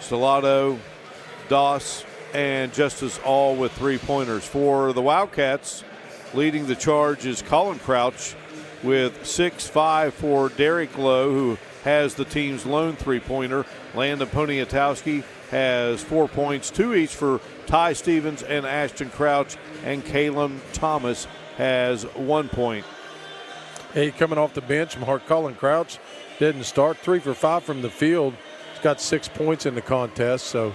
Stellato, Doss, and Justice all with 3-pointers. For the Wildcats, leading the charge is Colin Crouch with 6-5 for Derek Lowe, who has the team's lone three-pointer. Landon Poniatowski has 4 points, 2 each for Ty Stevens and Ashton Crouch, and Caleb Thomas has 1 point. Hey, coming off the bench, Mark Cullen Crouch didn't start, 3 for 5 from the field. He's got 6 points in the contest, so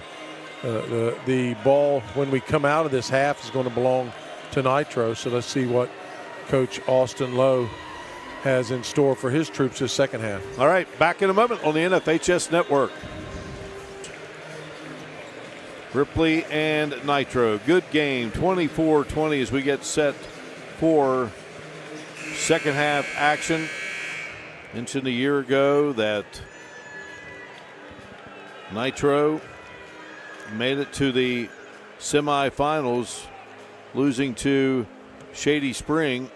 the ball, when we come out of this half, is going to belong to Nitro. So let's see what Coach Austin Lowe has in store for his troops this second half. All right, back in a moment on the NFHS Network. Ripley and Nitro, good game, 24-20 as we get set for second half action. Mentioned a year ago that Nitro made it to the semifinals, losing to Shady Spring.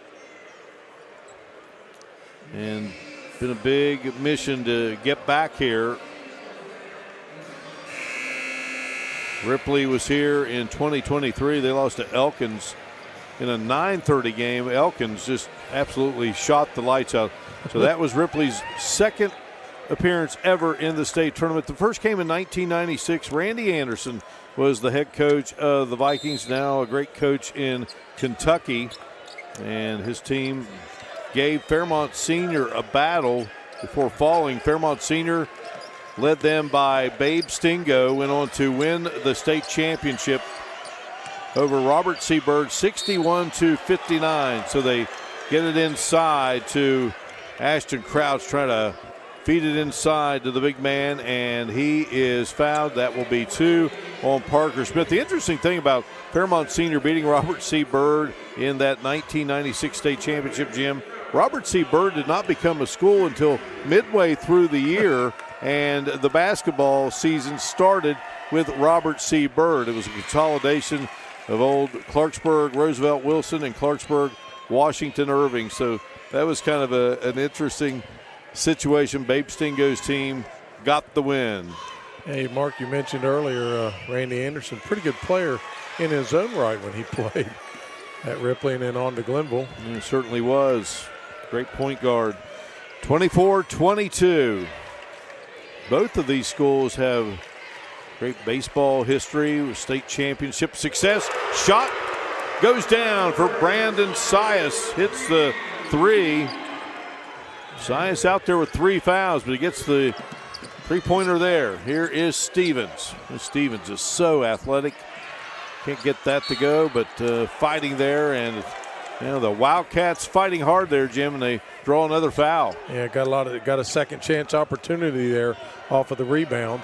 And been a big mission to get back here. Ripley was here in 2023. They lost to Elkins in a 9:30 game. Elkins just absolutely shot the lights out. So that was Ripley's second appearance ever in the state tournament. The first came in 1996. Randy Anderson was the head coach of the Vikings, now a great coach in Kentucky. And his team gave Fairmont Senior a battle before falling. Fairmont Senior led them by Babe Stingo, went on to win the state championship over Robert C. Byrd, 61-59. So they get it inside to Ashton Crouch, trying to feed it inside to the big man, and he is fouled. That will be 2 on Parker Smith. The interesting thing about Fairmont Senior beating Robert C. Byrd in that 1996 state championship, Jim, Robert C. Byrd did not become a school until midway through the year, and the basketball season started with Robert C. Byrd. It was a consolidation of old Clarksburg, Roosevelt Wilson, and Clarksburg, Washington Irving. So that was kind of an interesting situation. Babe Stingo's team got the win. Hey, Mark, you mentioned earlier Randy Anderson, pretty good player in his own right when he played at Ripley and then on to Glenville. He certainly was. Great point guard. 24-22. Both of these schools have great baseball history with state championship success. Shot goes down for Brandon Sias. Hits the 3. Sias out there with 3 fouls, but he gets the three-pointer there. Here is Stevens. Stevens is so athletic. Can't get that to go, but fighting there. And the Wildcats fighting hard there, Jim, and they draw another foul. Yeah, got a second chance opportunity there off of the rebound.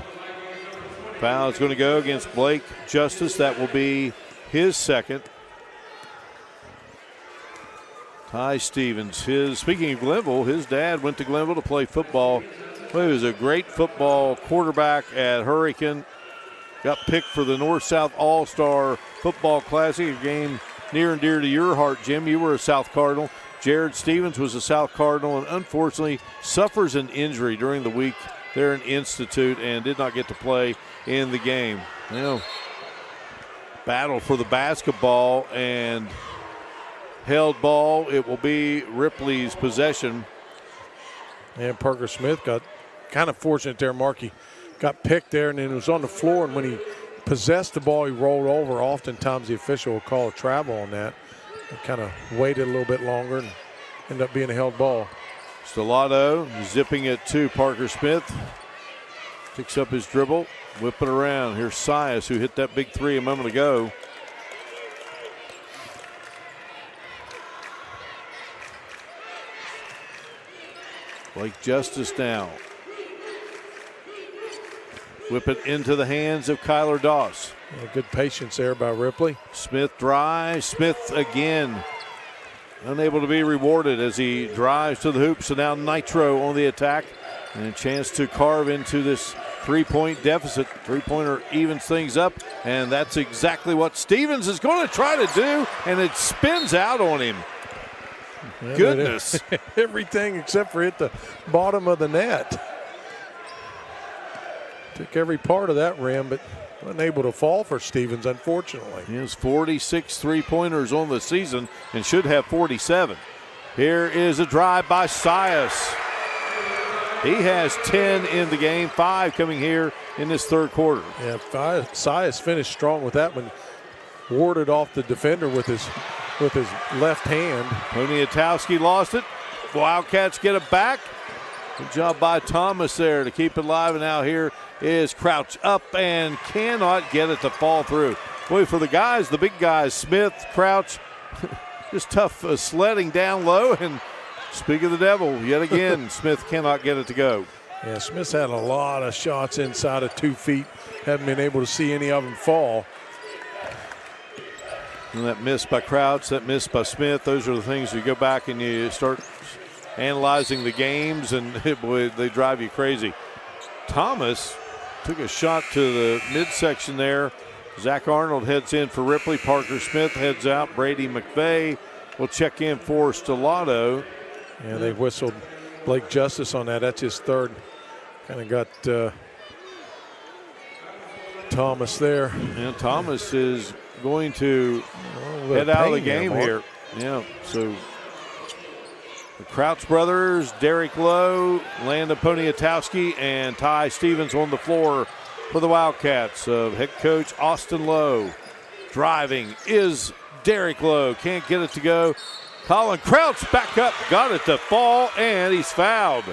Foul is going to go against Blake Justice. That will be his second. Ty Stevens. Speaking of Glenville, his dad went to Glenville to play football. Well, he was a great football quarterback at Hurricane. Got picked for the North-South All-Star Football Classic, a game near and dear to your heart, Jim. You were a South Cardinal. Jared Stevens was a South Cardinal and unfortunately suffers an injury during the week there in Institute and did not get to play in the game. Battle for the basketball and held ball. It will be Ripley's possession. And Parker Smith got kind of fortunate there, Marky. Got picked there and then it was on the floor, and when he possessed the ball, he rolled over. Oftentimes the official will call a travel on that. He kind of waited a little bit longer and ended up being a held ball. Stellato zipping it to Parker Smith. Picks up his dribble, whip it around. Here's Sias, who hit that big 3 a moment ago. Blake Justice now. Whip it into the hands of Kyler Doss. Yeah, good patience there by Ripley. Smith drives. Smith again unable to be rewarded as he drives to the hoop. So now Nitro on the attack and a chance to carve into this 3-point deficit. Three-pointer evens things up, and that's exactly what Stevens is going to try to do, and it spins out on him. Yeah, goodness. Everything except for hit the bottom of the net. Took every part of that rim, but unable to fall for Stevens, unfortunately. He has 46 three-pointers on the season and should have 47. Here is a drive by Sias. He has 10 in the game, 5 coming here in this third quarter. Yeah, Sias finished strong with that one. Warded off the defender with his left hand. Poniatowski lost it. Wildcats get it back. Good job by Thomas there to keep it alive. And now here is Crouch up and cannot get it to fall through. Boy, for the guys, the big guys, Smith, Crouch, just tough sledding down low. And speak of the devil, yet again, Smith cannot get it to go. Yeah, Smith's had a lot of shots inside of 2 feet. Haven't been able to see any of them fall. And that miss by Crouch, that miss by Smith, those are the things you go back and you start analyzing the games, and boy, they drive you crazy. Thomas took a shot to the midsection there. Zach Arnold heads in for Ripley. Parker Smith heads out. Brady McVeigh will check in for Stellato. Yeah, they whistled Blake Justice on that. That's his third. Kind of got Thomas there. And Thomas is going to head out of the game here. Yeah, so the Crouch brothers, Derek Lowe, Landon Poniatowski, and Ty Stevens on the floor for the Wildcats. Head coach Austin Lowe. Driving is Derek Lowe. Can't get it to go. Colin Crouch back up, got it to fall, and he's fouled.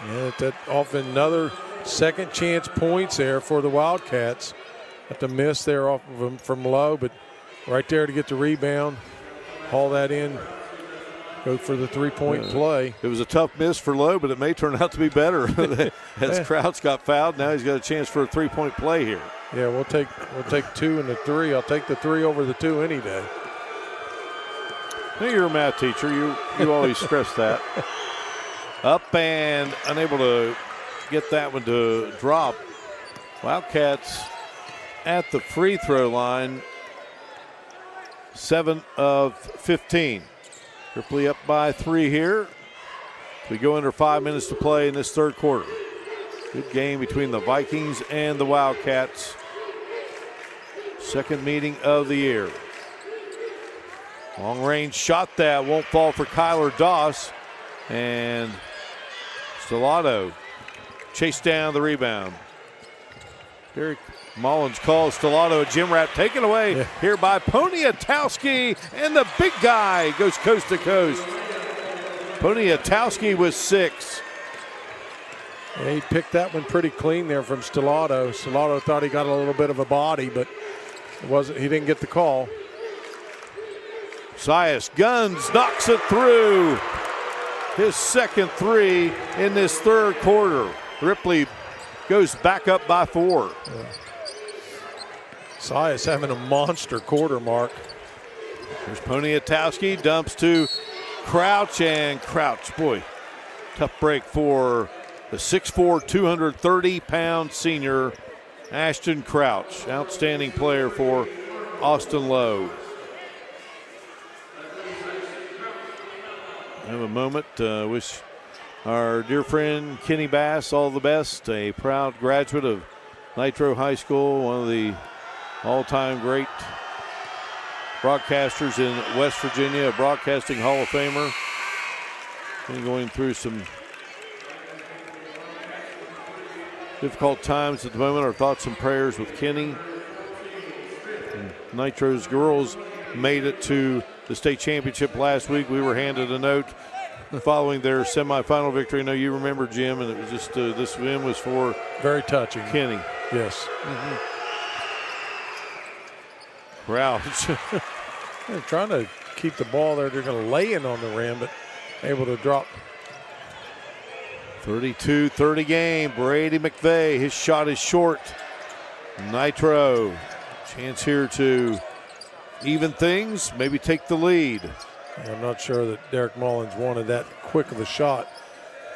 Yeah, that often another second chance points there for the Wildcats. Got the miss there off of him from Lowe, but right there to get the rebound, haul that in, go for the three-point play. It was a tough miss for Lowe, but it may turn out to be better. As Crouch got fouled, now he's got a chance for a three-point play here. Yeah, we'll take 2 and the 3. I'll take the 3 over the 2 any day. Now you're a math teacher. You always stress that. Up and unable to get that one to drop. Wildcats at the free throw line, 7 of 15. Ripley up by 3 here. We go under 5 minutes to play in this third quarter. Good game between the Vikings and the Wildcats. Second meeting of the year. Long range shot that won't fall for Kyler Doss. And Stellato chased down the rebound. Derek Mullins calls Stellato a gym rat, taken away here by Poniatowski, and the big guy goes coast to coast. Poniatowski with 6. Yeah, he picked that one pretty clean there from Stellato. Stellato thought he got a little bit of a body, but it wasn't. He didn't get the call. Sias guns, knocks it through. His second 3 in this third quarter. Ripley goes back up by 4. Yeah. Sias having a monster quarter, Mark. There's Poniatowski, dumps to Crouch, and Crouch, boy, tough break for the 6'4", 230-pound senior Ashton Crouch. Outstanding player for Austin Lowe. Have a moment. Wish our dear friend Kenny Bass all the best, a proud graduate of Nitro High School, one of the all-time great broadcasters in West Virginia, a broadcasting Hall of Famer. Been going through some difficult times at the moment. Our thoughts and prayers with Kenny. And Nitro's girls made it to the state championship last week. We were handed a note following their semifinal victory. I know you remember, Jim, and it was just this win was for very touching. Kenny. Yes. Crouch. They're trying to keep the ball there. They're going to lay in on the rim, but able to drop. 32-30 game. Brady McVeigh, his shot is short. Nitro, chance here to even things, maybe take the lead. I'm not sure that Derek Mullins wanted that quick of a shot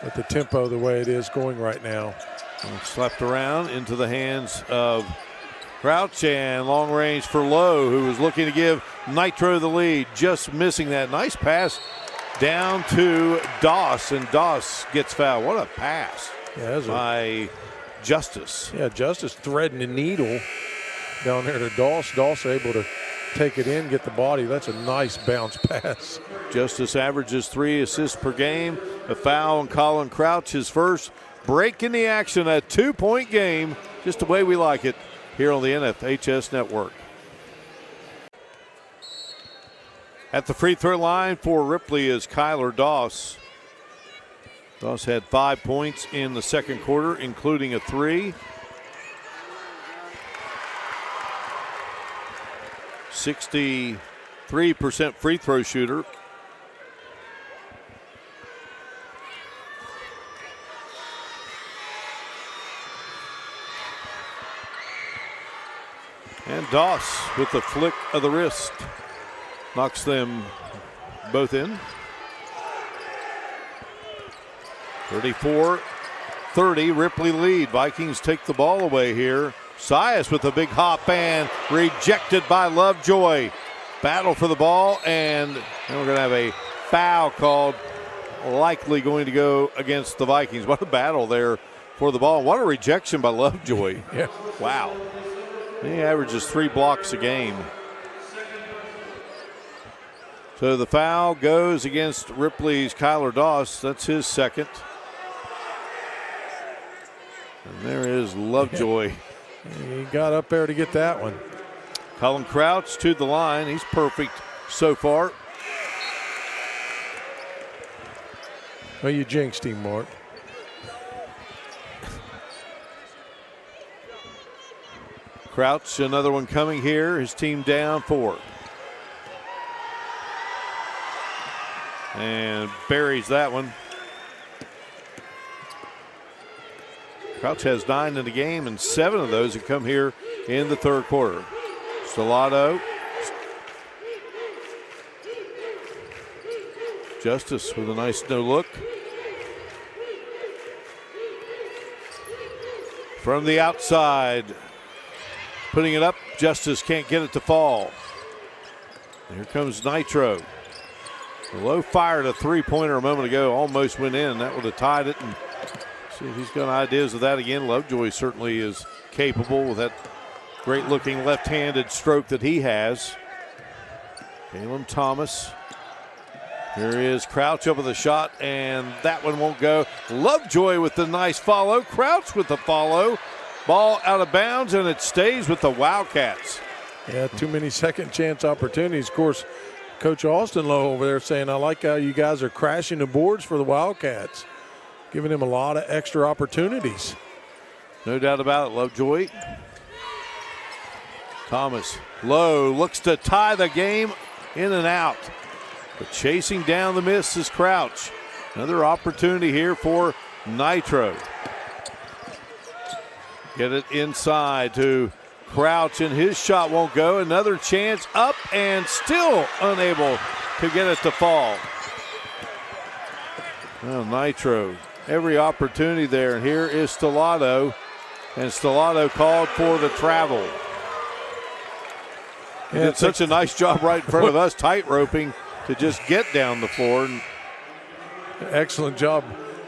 with the tempo the way it is going right now. And slapped around into the hands of Crouch, and long range for Lowe, who was looking to give Nitro the lead, just missing that. Nice pass down to Doss, and Doss gets fouled. What a pass by Justice. Yeah, Justice threading the needle down there to Doss. Doss able to take it in, get the body. That's a nice bounce pass. Justice averages 3 assists per game. A foul on Colin Crouch, his first break in the action. A 2-point game, just the way we like it here on the NFHS Network. At the free throw line for Ripley is Kyler Doss. Doss had 5 points in the second quarter, including a 3. 63% free throw shooter. And Doss with the flick of the wrist knocks them both in. 34-30, Ripley lead. Vikings take the ball away here. Sias with a big hop and rejected by Lovejoy. Battle for the ball, and we're going to have a foul called, likely going to go against the Vikings. What a battle there for the ball. What a rejection by Lovejoy. Yeah. Wow. He averages 3 blocks a game. So the foul goes against Ripley's Kyler Doss. That's his second. And there is Lovejoy. He got up there to get that one. Colin Crouch to the line. He's perfect so far. Well, you jinxed him, Mark. Crouch, another one coming here. His team down 4. And buries that one. Crouch has 9 in the game, and 7 of those have come here in the third quarter. Stellato. Justice with a nice no look. From the outside, putting it up. Justice can't get it to fall. Here comes Nitro. Low fired a 3-pointer a moment ago, almost went in. That would have tied it. And see if he's got ideas of that again. Lovejoy certainly is capable with that great-looking left-handed stroke that he has. Caleb Thomas. Here is Crouch up with a shot, and that one won't go. Lovejoy with the nice follow. Crouch with the follow. Ball out of bounds, and it stays with the Wildcats. Yeah, too many second chance opportunities. Of course, Coach Austin Lowe over there saying, I like how you guys are crashing the boards for the Wildcats, giving him a lot of extra opportunities. No doubt about it, Lovejoy. Thomas, Lowe looks to tie the game, in and out. But chasing down the miss is Crouch. Another opportunity here for Nitro. Get it inside to Crouch, and his shot won't go. Another chance up, and still unable to get it to fall. Well, Nitro, every opportunity there. And here is Stellato, and Stellato called for the travel. He did such a nice job right in front of us, tight roping to just get down the floor. Excellent job,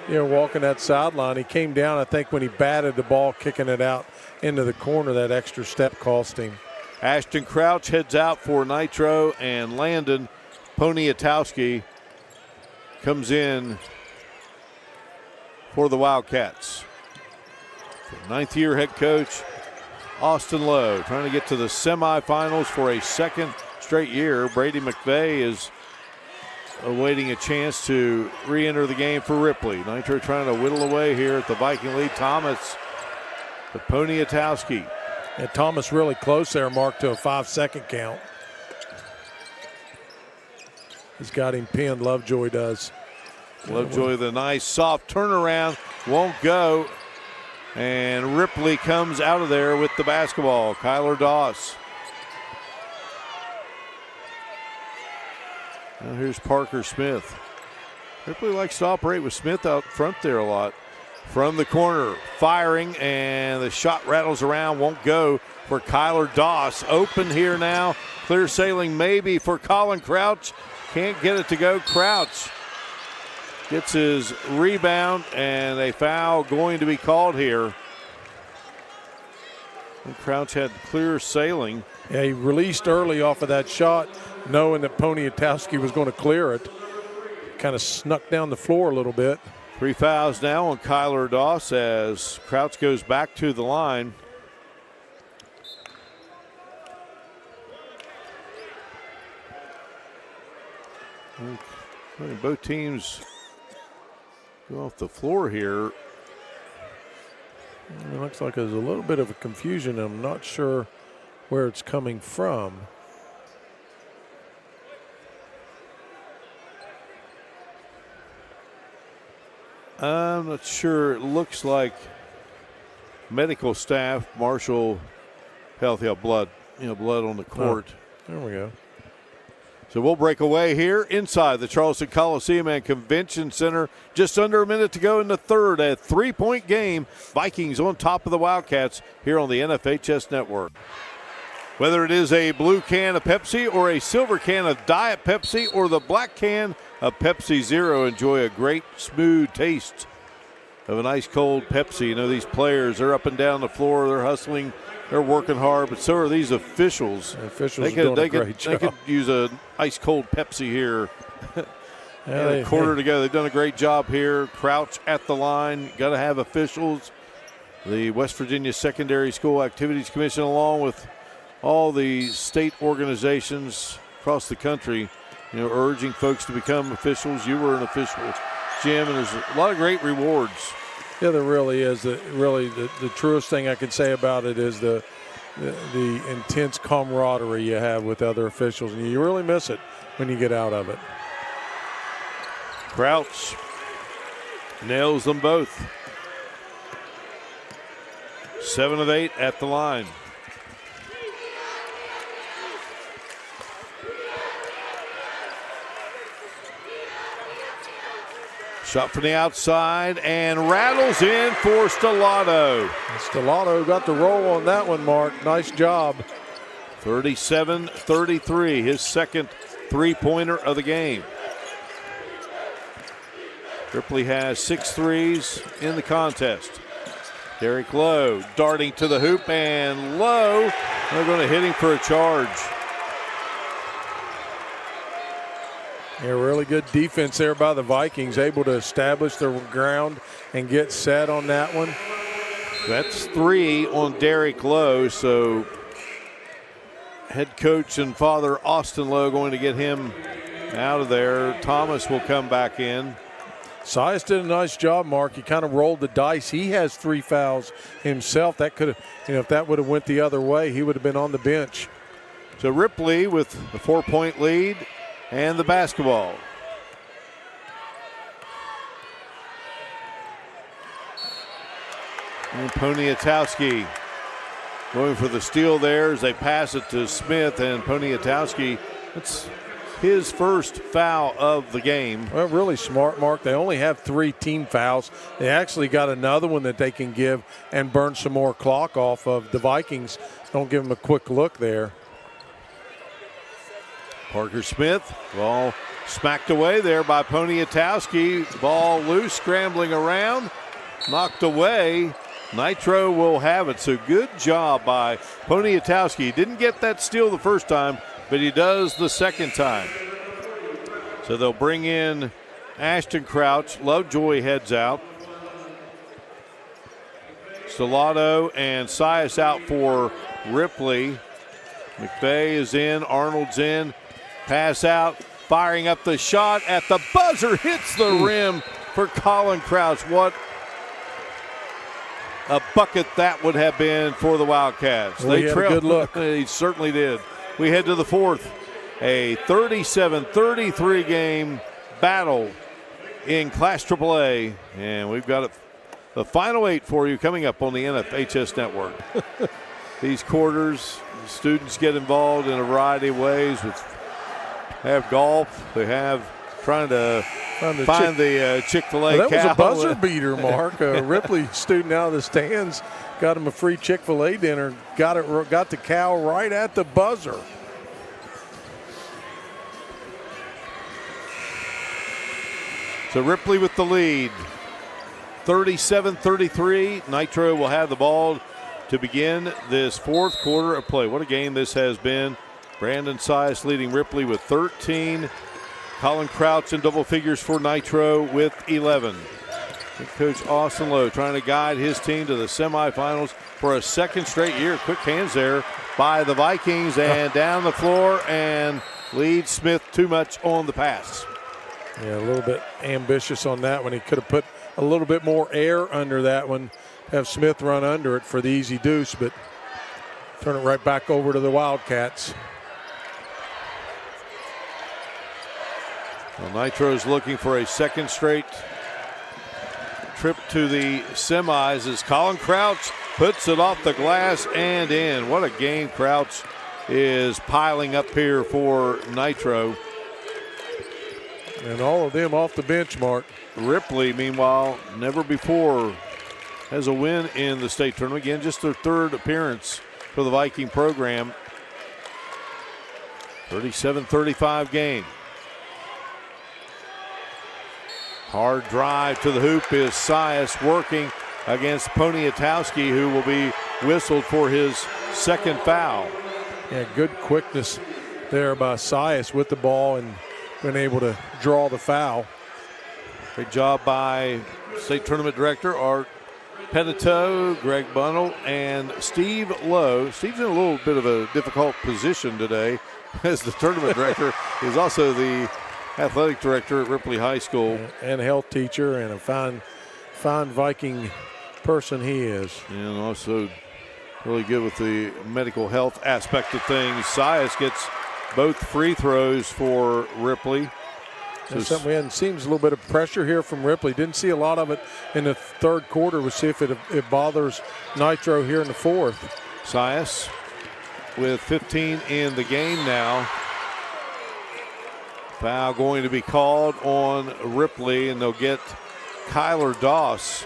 walking that sideline. He came down, I think, when he batted the ball, kicking it out into the corner. That extra step cost him. Ashton Crouch heads out for Nitro, and Landon Poniatowski comes in for the Wildcats. Ninth-year head coach Austin Lowe trying to get to the semifinals for a second straight year. Brady McVeigh is awaiting a chance to re-enter the game for Ripley. Nitro trying to whittle away here at the Viking lead. Thomas to Poniatowski. And Thomas really close there, Mark, to a 5-second count. He's got him pinned, Lovejoy does. Lovejoy with a nice soft turnaround, won't go. And Ripley comes out of there with the basketball. Kyler Doss. Now here's Parker Smith. Ripley likes to operate with Smith out front there a lot. From the corner, firing, and the shot rattles around, won't go for Kyler Doss. Open here now, clear sailing maybe for Colin Crouch. Can't get it to go. Crouch gets his rebound, and a foul going to be called here. And Crouch had clear sailing. Yeah, he released early off of that shot, knowing that Poniatowski was going to clear it. Kind of snuck down the floor a little bit. 3 fouls now on Kyler Doss as Crouch goes back to the line. Both teams go off the floor here. It looks like there's a little bit of a confusion. I'm not sure where it's coming from. I'm not sure. It looks like medical staff, Marshall Health, blood, blood on the court. Oh, there we go. So we'll break away here inside the Charleston Coliseum and Convention Center. Just under a minute to go in the third. A 3-point game. Vikings on top of the Wildcats here on the NFHS Network. Whether it is a blue can of Pepsi or a silver can of Diet Pepsi or the black can of Pepsi Zero, enjoy a great smooth taste of an ice cold Pepsi. These players, they're up and down the floor, they're hustling, they're working hard, but so are these officials. The officials are doing a great job. They could use an ice cold Pepsi here. Yeah, a quarter to go. They've done a great job here. Crouch at the line. Got to have officials. The West Virginia Secondary School Activities Commission, along with all the state organizations across the country, urging folks to become officials. You were an official, Jim, and there's a lot of great rewards. Yeah, there really is. The truest thing I can say about it is the intense camaraderie you have with other officials, and you really miss it when you get out of it. Crouch nails them both. 7 of 8 at the line. Shot from the outside and rattles in for Stellato. Stellato got the roll on that one, Mark. Nice job. 37-33, his second three-pointer of the game. Ripley has 6 threes in the contest. Derek Lowe darting to the hoop, and Lowe, they're going to hit him for a charge. Yeah, really good defense there by the Vikings, able to establish their ground and get set on that one. That's 3 on Derek Lowe, so head coach and father Austin Lowe going to get him out of there. Thomas will come back in. Sias did a nice job, Mark. He kind of rolled the dice. He has 3 fouls himself. That could have, if that would have went the other way, he would have been on the bench. So Ripley with a 4-point lead and the basketball. And Poniatowski going for the steal there as they pass it to Smith, and Poniatowski, it's his first foul of the game. Well, really smart, Mark. They only have 3 team fouls. They actually got another one that they can give and burn some more clock off of. The Vikings don't give them a quick look there. Parker Smith, ball smacked away there by Poniatowski. Ball loose, scrambling around, knocked away. Nitro will have it. So good job by Poniatowski. Didn't get that steal the first time, but he does the second time. So they'll bring in Ashton Crouch. Lovejoy heads out. Stellato and Sias out for Ripley. McVeigh is in, Arnold's in. Pass out, firing up the shot at the buzzer, hits the rim for Colin Crouch. What a bucket that would have been for the Wildcats. Well, they trailed. A good look. He certainly did. We head to the fourth. A 37-33 game battle in Class AAA. And we've got the final 8 for you coming up on the NFHS Network. These quarters, students get involved in a variety of ways. Have golf. They have trying to find the Chick-fil-A well, that cow. was a buzzer beater, Mark. Ripley student out of the stands got him a free Chick-fil-A dinner. Got the cow right at the buzzer. So Ripley with the lead. 37-33. Nitro will have the ball to begin this fourth quarter of play. What a game this has been. Brandon Sias leading Ripley with 13. Colin Crouch in double figures for Nitro with 11. And Coach Austin Lowe trying to guide his team to the semifinals for a second straight year. Quick hands there by the Vikings and down the floor, and leads Smith too much on the pass. Yeah, a little bit ambitious on that one. He could have put a little bit more air under that one, have Smith run under it for the easy deuce, but turn it right back over to the Wildcats. Well, Nitro's looking for a second straight trip to the semis as Colin Crouch puts it off the glass and in. What a game Crouch is piling up here for Nitro. And all of them off the bench, Mark. Ripley, meanwhile, never before has a win in the state tournament. Again, just their third appearance for the Viking program. 37-35 game. Hard drive to the hoop is Sias working against Poniatowski, who will be whistled for his second foul. Yeah, good quickness there by Sias with the ball and been able to draw the foul. Great job by state tournament director Art Petito, Greg Bunnell, and Steve Lowe. Steve's in a little bit of a difficult position today as the tournament director. He's also the athletic director at Ripley High School. And health teacher, and a fine Viking person he is. And also really good with the medical health aspect of things. Sias gets both free throws for Ripley. That's something we hadn't seen. There's a little bit of pressure here from Ripley. Didn't see a lot of it in the third quarter. We'll see if it bothers Nitro here in the fourth. Sias with 15 in the game now. Foul going to be called on Ripley, and they'll get Kyler Doss.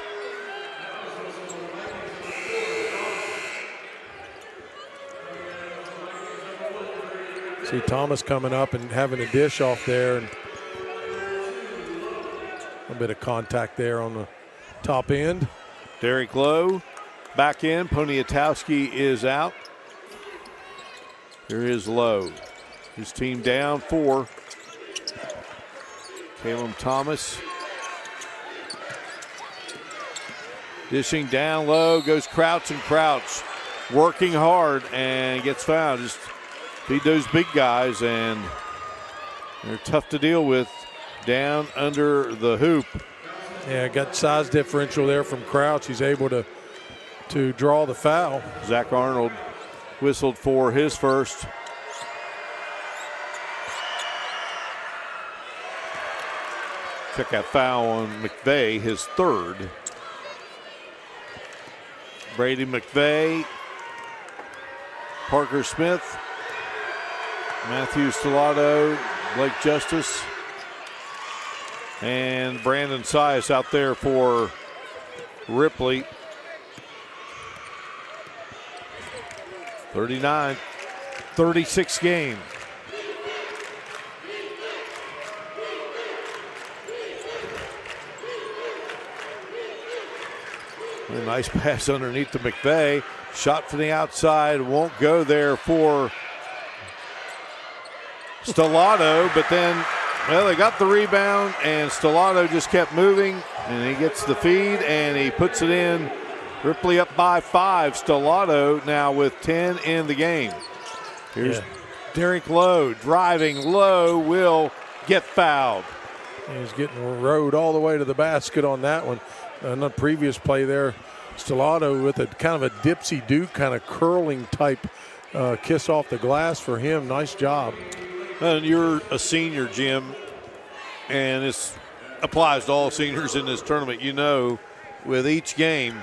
See Thomas coming up and having a dish off there, and a bit of contact there on the top end. Derek Lowe back in. Poniatowski is out. Here is Lowe. His team down 4. Caleb Thomas dishing down low, goes Crouch, and Crouch working hard and gets fouled. Just feed those big guys, and they're tough to deal with down under the hoop. Yeah, got size differential there from Crouch. He's able to draw the foul. Zach Arnold whistled for his first. Check that foul on McVeigh, his third. Brady McVeigh, Parker Smith, Matthew Stellato, Blake Justice, and Brandon Sias out there for Ripley. 39-36 game. A nice pass underneath to McVeigh. Shot from the outside, won't go there for Stellato, but then, well, they got the rebound, and Stellato just kept moving, and he gets the feed, and he puts it in. Ripley up by 5. Stellato now with 10 in the game. Here's Derek Lowe driving. Lowe will get fouled. He's getting rode all the way to the basket on that one. On the previous play there, Stellato with a kind of a dipsy-do kind of curling type kiss off the glass for him. Nice job. And you're a senior, Jim, and this applies to all seniors in this tournament. You know, with each game,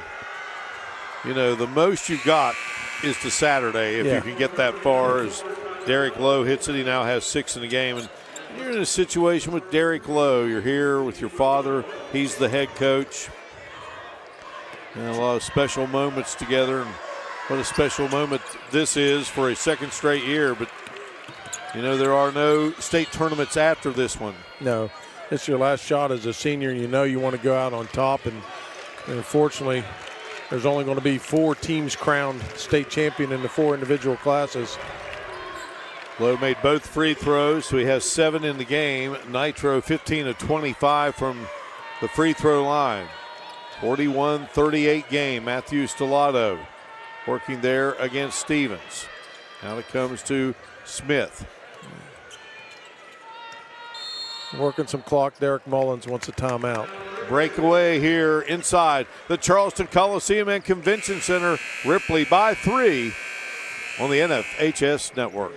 you know, the most you've got is to Saturday if you can get that far. As Derek Lowe hits it, he now has 6 in the game. And you're in a situation with Derek Lowe. You're here with your father. He's the head coach. And a lot of special moments together. And what a special moment this is for a second straight year. But, you know, there are no state tournaments after this one. No, it's your last shot as a senior. You know you want to go out on top. And unfortunately, there's only going to be 4 teams crowned state champion in the 4 individual classes. Lowe made both free throws, so he has 7 in the game. Nitro 15 of 25 from the free throw line. 41-38 game. Matthew Stellato working there against Stevens. Now it comes to Smith. Working some clock. Derek Mullins wants a timeout. Breakaway here inside the Charleston Coliseum and Convention Center. Ripley by 3 on the NFHS network.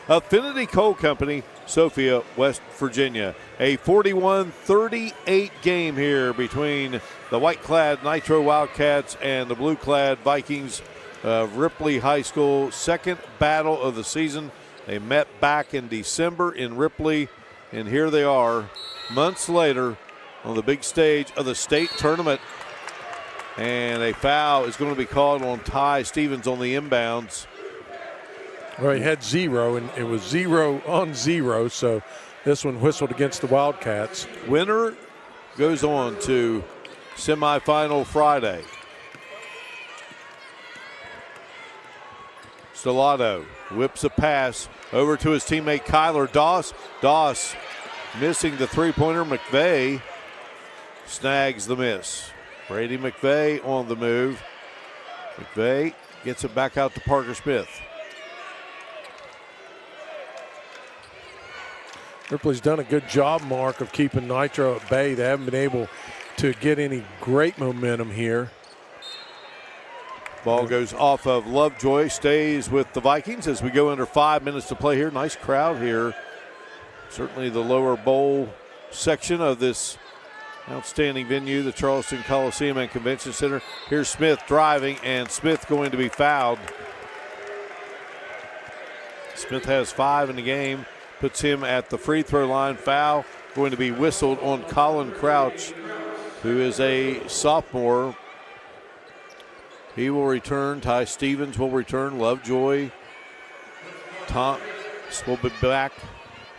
Affinity Coal Company, Sophia, West Virginia. A 41-38 game here between the white-clad Nitro Wildcats and the blue-clad Vikings of Ripley High School. Second battle of the season. They met back in December in Ripley, and here they are months later on the big stage of the state tournament. And a foul is going to be called on Ty Stevens on the inbounds. Well, he had 0, and it was 0 on 0, so this one whistled against the Wildcats. Winner goes on to semifinal Friday. Stellato whips a pass over to his teammate Kyler Doss. Doss missing the three-pointer. McVeigh snags the miss. Brady McVeigh on the move. McVeigh gets it back out to Parker Smith. Ripley's done a good job, Mark, of keeping Nitro at bay. They haven't been able to get any great momentum here. Ball goes off of Lovejoy, stays with the Vikings as we go under 5 minutes to play here. Nice crowd here. Certainly the lower bowl section of this outstanding venue, the Charleston Coliseum and Convention Center. Here's Smith driving, and Smith going to be fouled. Smith has 5 in the game, puts him at the free throw line. Foul going to be whistled on Colin Crouch, who is a sophomore. He will return. Ty Stevens will return. Lovejoy, Thomas will be back.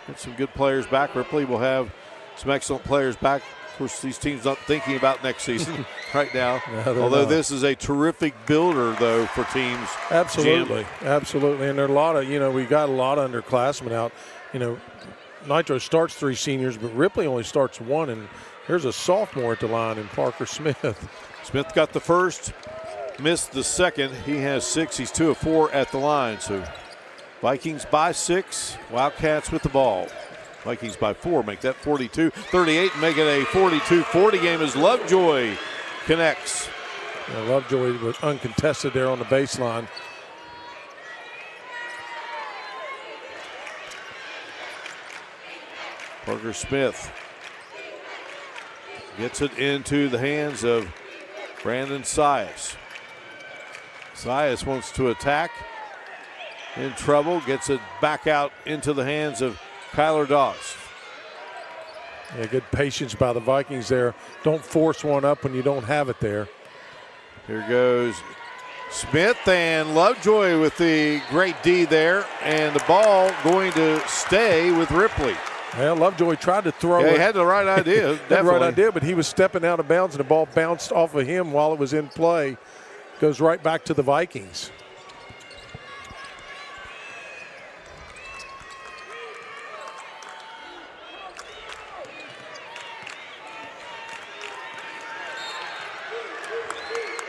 Get some good players back. Ripley will have some excellent players back. Of course, these teams not thinking about next season right now. No, although not. This is a terrific builder, though, for teams. Absolutely, Jim. absolutely. And there are a lot of, we got a lot of underclassmen out. Nitro starts 3 seniors, but Ripley only starts 1, and there's a sophomore at the line in Parker Smith. Smith got the first, missed the second. He has 6. He's 2 of 4 at the line. So Vikings by 6. Wildcats with the ball. Vikings by 4. Make that 42-38 and make it a 42-40 game as Lovejoy connects. Yeah, Lovejoy was uncontested there on the baseline. Parker Smith gets it into the hands of Brandon Sias. Sias wants to attack. In trouble, gets it back out into the hands of Kyler Doss. Yeah, good patience by the Vikings there. Don't force one up when you don't have it there. Here goes Smith, and Lovejoy with the great D there, and the ball going to stay with Ripley. Well, Lovejoy tried to throw Yeah, it. he had the right idea. Had the right idea, but he was stepping out of bounds, and the ball bounced off of him while it was in play. Goes right back to the Vikings.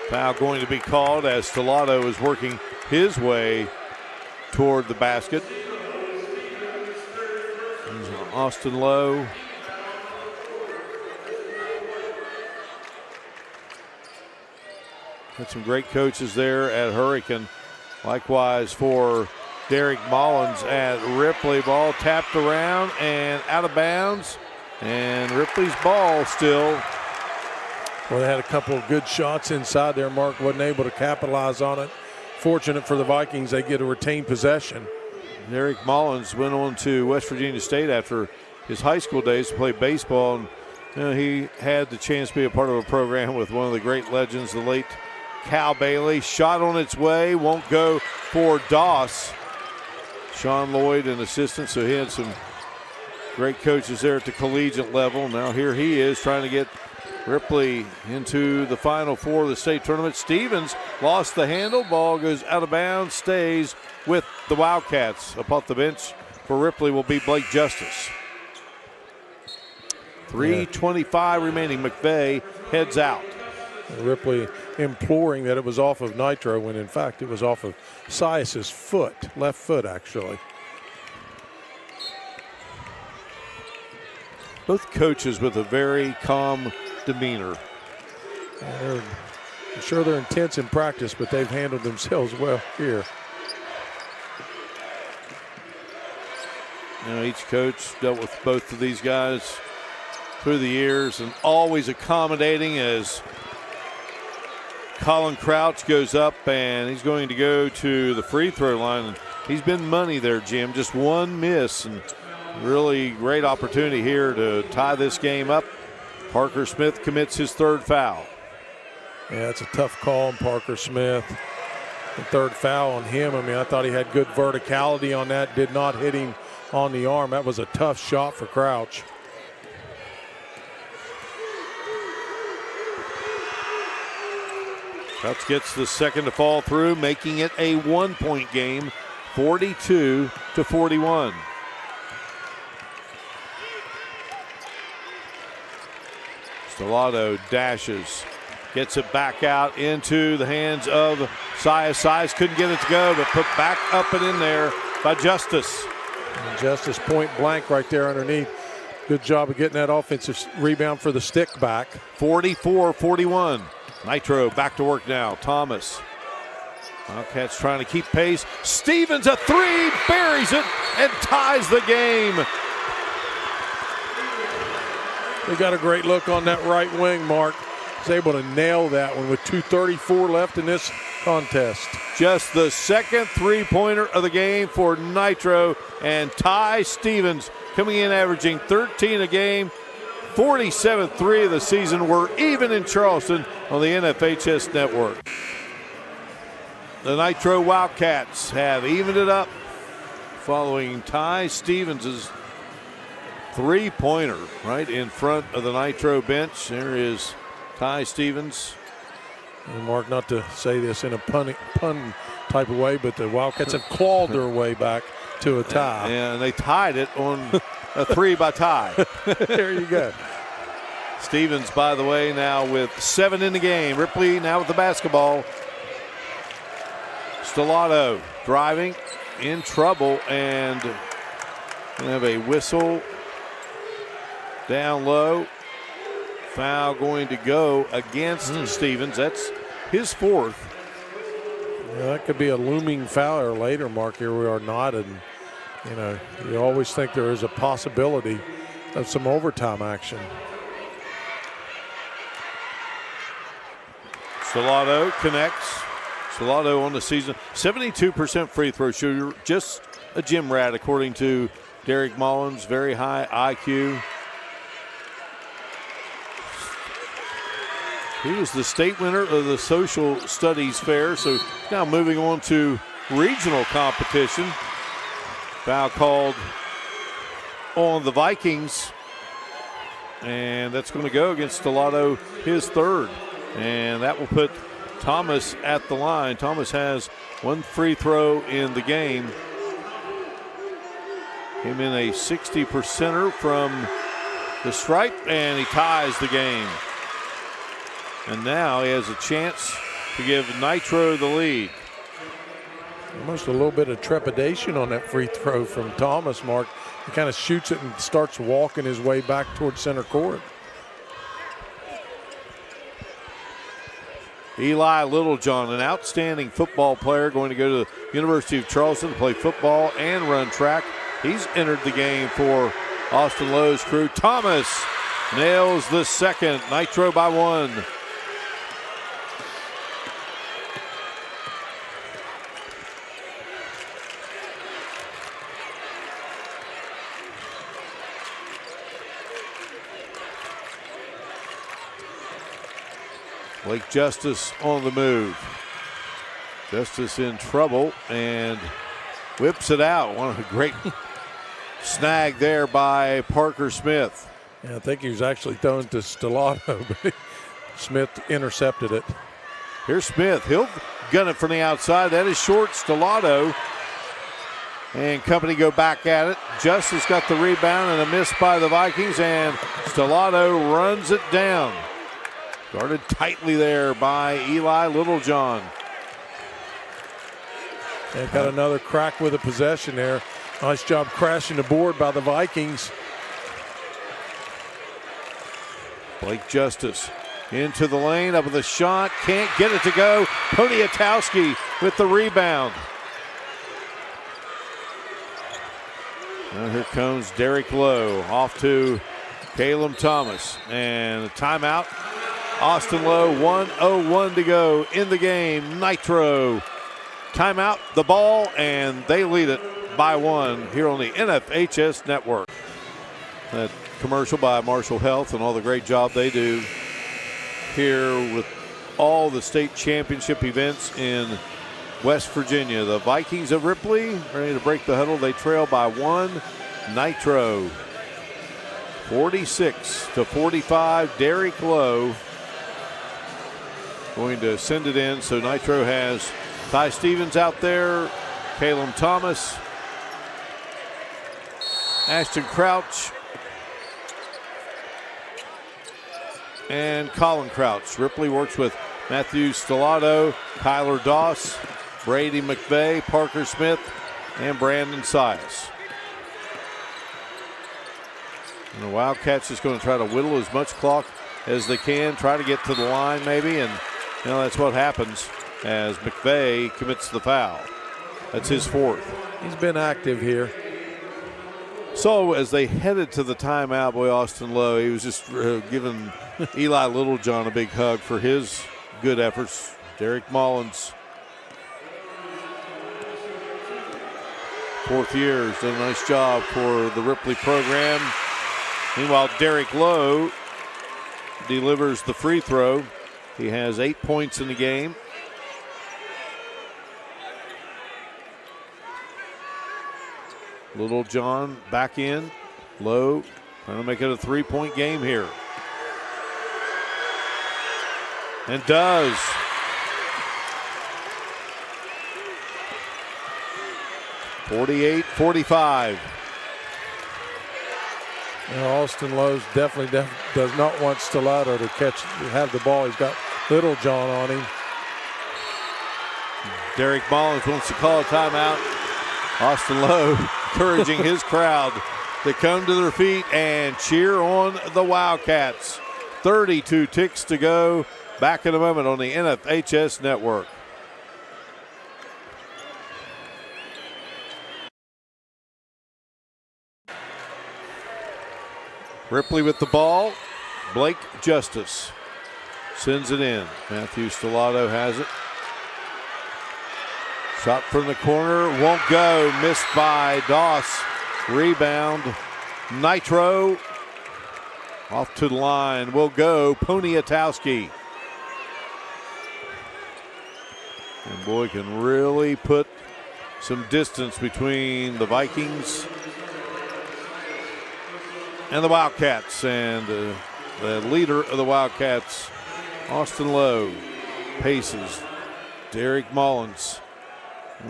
Foul going to be called as Stellato is working his way toward the basket. There's Austin Lowe. Got some great coaches there at Hurricane. Likewise for Derek Mullins at Ripley. Ball tapped around and out of bounds. And Ripley's ball still. Well, they had a couple of good shots inside there. Mark wasn't able to capitalize on it. Fortunate for the Vikings, they get a retained possession. Derek Mullins went on to West Virginia State after his high school days to play baseball. And he had the chance to be a part of a program with one of the great legends, the late Cal Bailey. Shot on its way, won't go for Doss. Sean Lloyd, an assistant, so he had some great coaches there at the collegiate level. Now here he is trying to get Ripley into the Final Four of the state tournament. Stevens lost the handle. Ball goes out of bounds, stays with the Wildcats. Up off the bench for Ripley will be Blake Justice. 3:25 remaining. McVeigh heads out. Ripley imploring that it was off of Nitro when in fact it was off of Sias's foot, left foot actually. Both coaches with a very calm demeanor. I'm sure they're intense in practice, but they've handled themselves well here. You know, each coach dealt with both of these guys through the years and always accommodating as Colin Crouch goes up and he's going to go to the free throw line. And he's been money there, Jim. Just one miss and really great opportunity here to tie this game up. Parker Smith commits his third foul. Yeah, it's a tough call on Parker Smith. The third foul on him. I mean, I thought he had good verticality on that. Did not hit him on the arm. That was a tough shot for Crouch. Crouch gets the second to fall through, making it a 1-point game, 42-41. Stellato dashes, gets it back out into the hands of Sias. Sias couldn't get it to go, but put back up and in there by Justice. And Justice point blank right there underneath. Good job of getting that offensive rebound for the stick back. 44-41. Nitro back to work now. Thomas. Wildcats trying to keep pace. Stevens a three, buries it, and ties the game. They got a great look on that right wing, Mark. Was able to nail that one with 2:34 left in this contest. Just the second three-pointer of the game for Nitro, and Ty Stevens coming in averaging 13 a game. 47-3 of the season. We're even in Charleston on the NFHS network. The Nitro Wildcats have evened it up following Ty Stevens' three-pointer right in front of the Nitro bench. There is Ty Stevens. And Mark, not to say this in a pun type of way, but the Wildcats have clawed their way back to a tie. And they tied it on a three by Ty. There you go. Stevens, by the way, now with 7 in the game. Ripley now with the basketball. Stellato driving, in trouble, and gonna have a whistle down low. Foul going to go against Stevens. That's his fourth. Yeah, that could be a looming foul or later, Mark. Here we are nodded. You know, you always think there is a possibility of some overtime action. Stellato connects. Stellato on the season, 72% free throw shooter, just a gym rat according to Derek Mullins. Very high IQ. He was the state winner of the social studies fair, so now moving on to regional competition. Foul called on the Vikings, and that's going to go against Stellato, his third. And that will put Thomas at the line. Thomas has one free throw in the game. Came in a 60%er from the stripe, and he ties the game. And now he has a chance to give Nitro the lead. Almost a little bit of trepidation on that free throw from Thomas, Mark. He kind of shoots it and starts walking his way back towards center court. Eli Littlejohn, an outstanding football player, going to go to the University of Charleston to play football and run track. He's entered the game for Austin Lowe's crew. Thomas nails the second. Nitro by 1. Blake Justice on the move. Justice in trouble and whips it out. One of the great snag there by Parker Smith. And I think he was actually thrown to Stellato, but Smith intercepted it. Here's Smith. He'll gun it from the outside. That is short. Stellato and company go back at it. Justice got the rebound and a miss by the Vikings, and Stellato runs it down. Guarded tightly there by Eli Littlejohn. And got another crack with a possession there. Nice job crashing the board by the Vikings. Blake Justice into the lane, up with a shot, can't get it to go. Poniatowski with the rebound. Now here comes Derek Lowe, off to Caleb Thomas, and a timeout. Austin Lowe, 1:01 to go in the game. Nitro, timeout, the ball, and they lead it by 1 here on the NFHS Network. That commercial by Marshall Health and all the great job they do here with all the state championship events in West Virginia. The Vikings of Ripley ready to break the huddle. They trail by 1. Nitro 46-45. Derek Lowe going to send it in. So Nitro has Ty Stevens out there, Caleb Thomas, Ashton Crouch, and Colin Crouch. Ripley works with Matthew Stellato, Kyler Doss, Brady McVeigh, Parker Smith, and Brandon Sias. And the Wildcats just going to try to whittle as much clock as they can, try to get to the line maybe, and you know that's what happens as McVeigh commits the foul. That's his 4th. He's been active here. So as they headed to the timeout, boy, Austin Lowe, he was just giving Eli Littlejohn a big hug for his good efforts. Derek Mullins, 4th year, has done a nice job for the Ripley program. Meanwhile, Derek Lowe delivers the free throw. He has 8 points in the game. Littlejohn back in. Lowe trying to make it a 3-point game here. And does. (48-45). Austin Lowe definitely does not want Stellato to have the ball. He's got Littlejohn on him. Derek Mullins wants to call a timeout. Austin Lowe encouraging his crowd to come to their feet and cheer on the Wildcats. 32 ticks to go. Back in a moment on the NFHS Network. Ripley with the ball. Blake Justice sends it in. Matthew Stellato has it. Shot from the corner, won't go. Missed by Doss. Rebound. Nitro off to the line. Will go Poniatowski. And boy, can really put some distance between the Vikings and the Wildcats. And the leader of the Wildcats, Austin Lowe, paces Derek Mullins.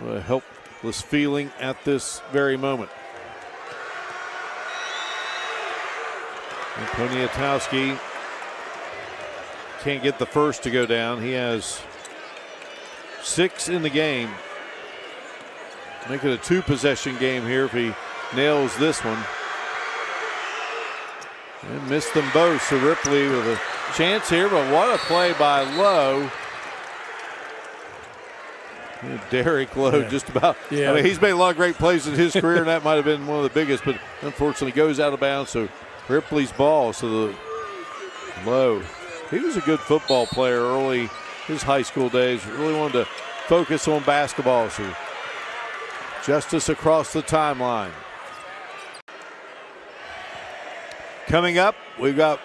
A helpless feeling at this very moment. And Poniatowski can't get the first to go down. He has 6 in the game. Make it a 2-possession game here if he nails this one. And missed them both. So Ripley with a chance here, but what a play by Lowe. Derek Lowe just about. I mean, he's made a lot of great plays in his career, and that might have been one of the biggest, but unfortunately goes out of bounds. So Ripley's ball. So the Lowe, he was a good football player early his high school days. Really wanted to focus on basketball. So Justice across the timeline. Coming up, we've got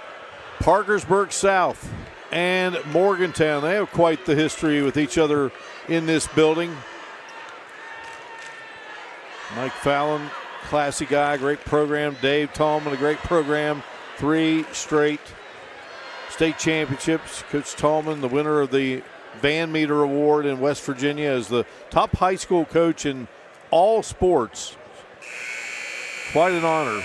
Parkersburg South and Morgantown. They have quite the history with each other in this building. Mike Fallon, classy guy, great program. Dave Tallman, a great program 3 straight state championships. Coach Tallman, the winner of the Van Meter Award in West Virginia, is the top high school coach in all sports. Quite an honor.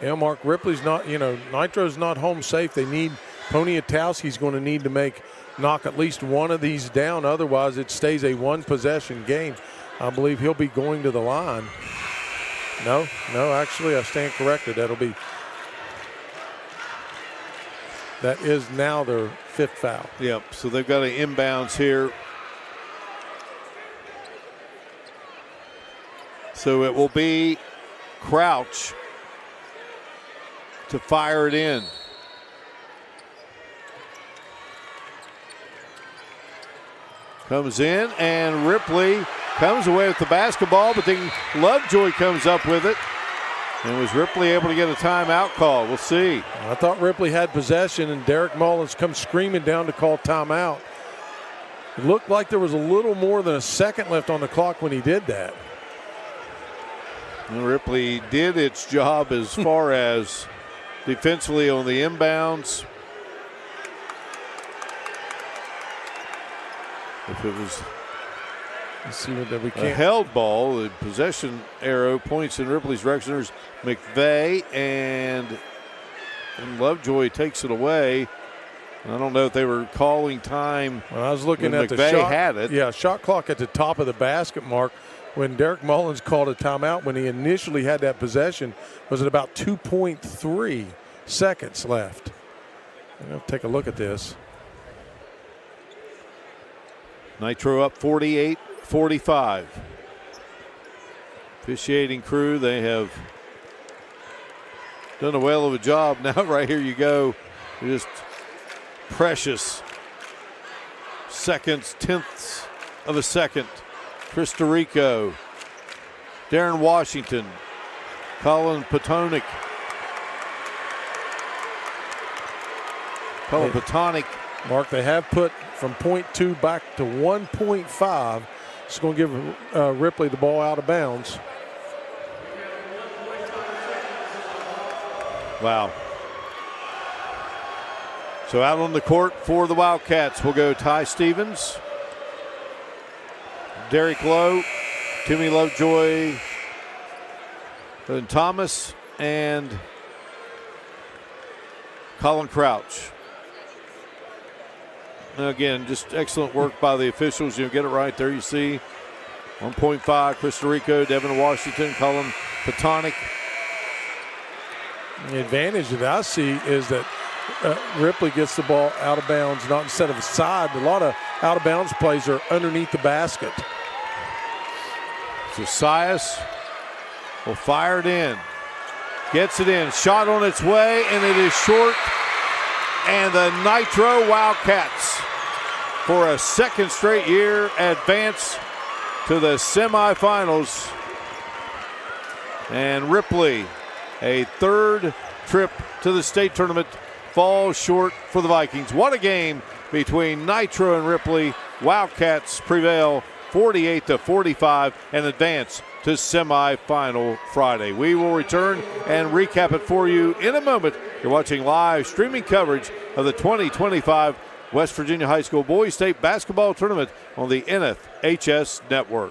Yeah, Mark, Ripley's not, Nitro's not home safe. They need Poniatowski's going to need to knock at least one of these down. Otherwise, it stays a one-possession game. I believe he'll be going to the line. No, actually, I stand corrected. That is now their 5th foul. Yep, so they've got an inbounds here. So it will be Crouch to fire it in. Comes in, and Ripley comes away with the basketball, but then Lovejoy comes up with it. And was Ripley able to get a timeout call? We'll see. I thought Ripley had possession, and Derek Mullins comes screaming down to call timeout. It looked like there was a little more than a second left on the clock when he did that. And Ripley did its job as far as defensively on the inbounds. If it was a held ball, the possession arrow points in Ripley's direction. There's McVeigh, and Lovejoy takes it away. I don't know if they were calling time. Well, I was looking at McVeigh the shot. Had it. Yeah, shot clock at the top of the basket mark. When Derek Mullins called a timeout, when he initially had that possession, was at about 2.3 seconds left. I'm going to take a look at this. Nitro up 48-45. Officiating crew, they have done a well of a job. Now right here you go. Just precious seconds, tenths of a second. Krista Rico, Darren Washington, Colin Patonic. Mark, they have put from 0.2 back to 1.5. It's going to give Ripley the ball out of bounds. Wow. So out on the court for the Wildcats will go Ty Stevens, Derek Lowe, Timmy Lovejoy, and Thomas, and Colin Crouch. And again, just excellent work by the officials. You get it right there. You see 1.5, Krista Rico, Devin Washington, Colin Patonic. The advantage that I see is that Ripley gets the ball out of bounds, not instead of a side. A lot of out of bounds plays are underneath the basket. Josias will fire it in. Gets it in. Shot on its way, and it is short. And the Nitro Wildcats, for a second straight year, advance to the semifinals. And Ripley, a third trip to the state tournament, falls short for the Vikings. What a game between Nitro and Ripley. Wildcats prevail 48-45 and advance to semifinal Friday. We will return and recap it for you in a moment. You're watching live streaming coverage of the 2025 West Virginia High School Boys State Basketball Tournament on the NFHS Network.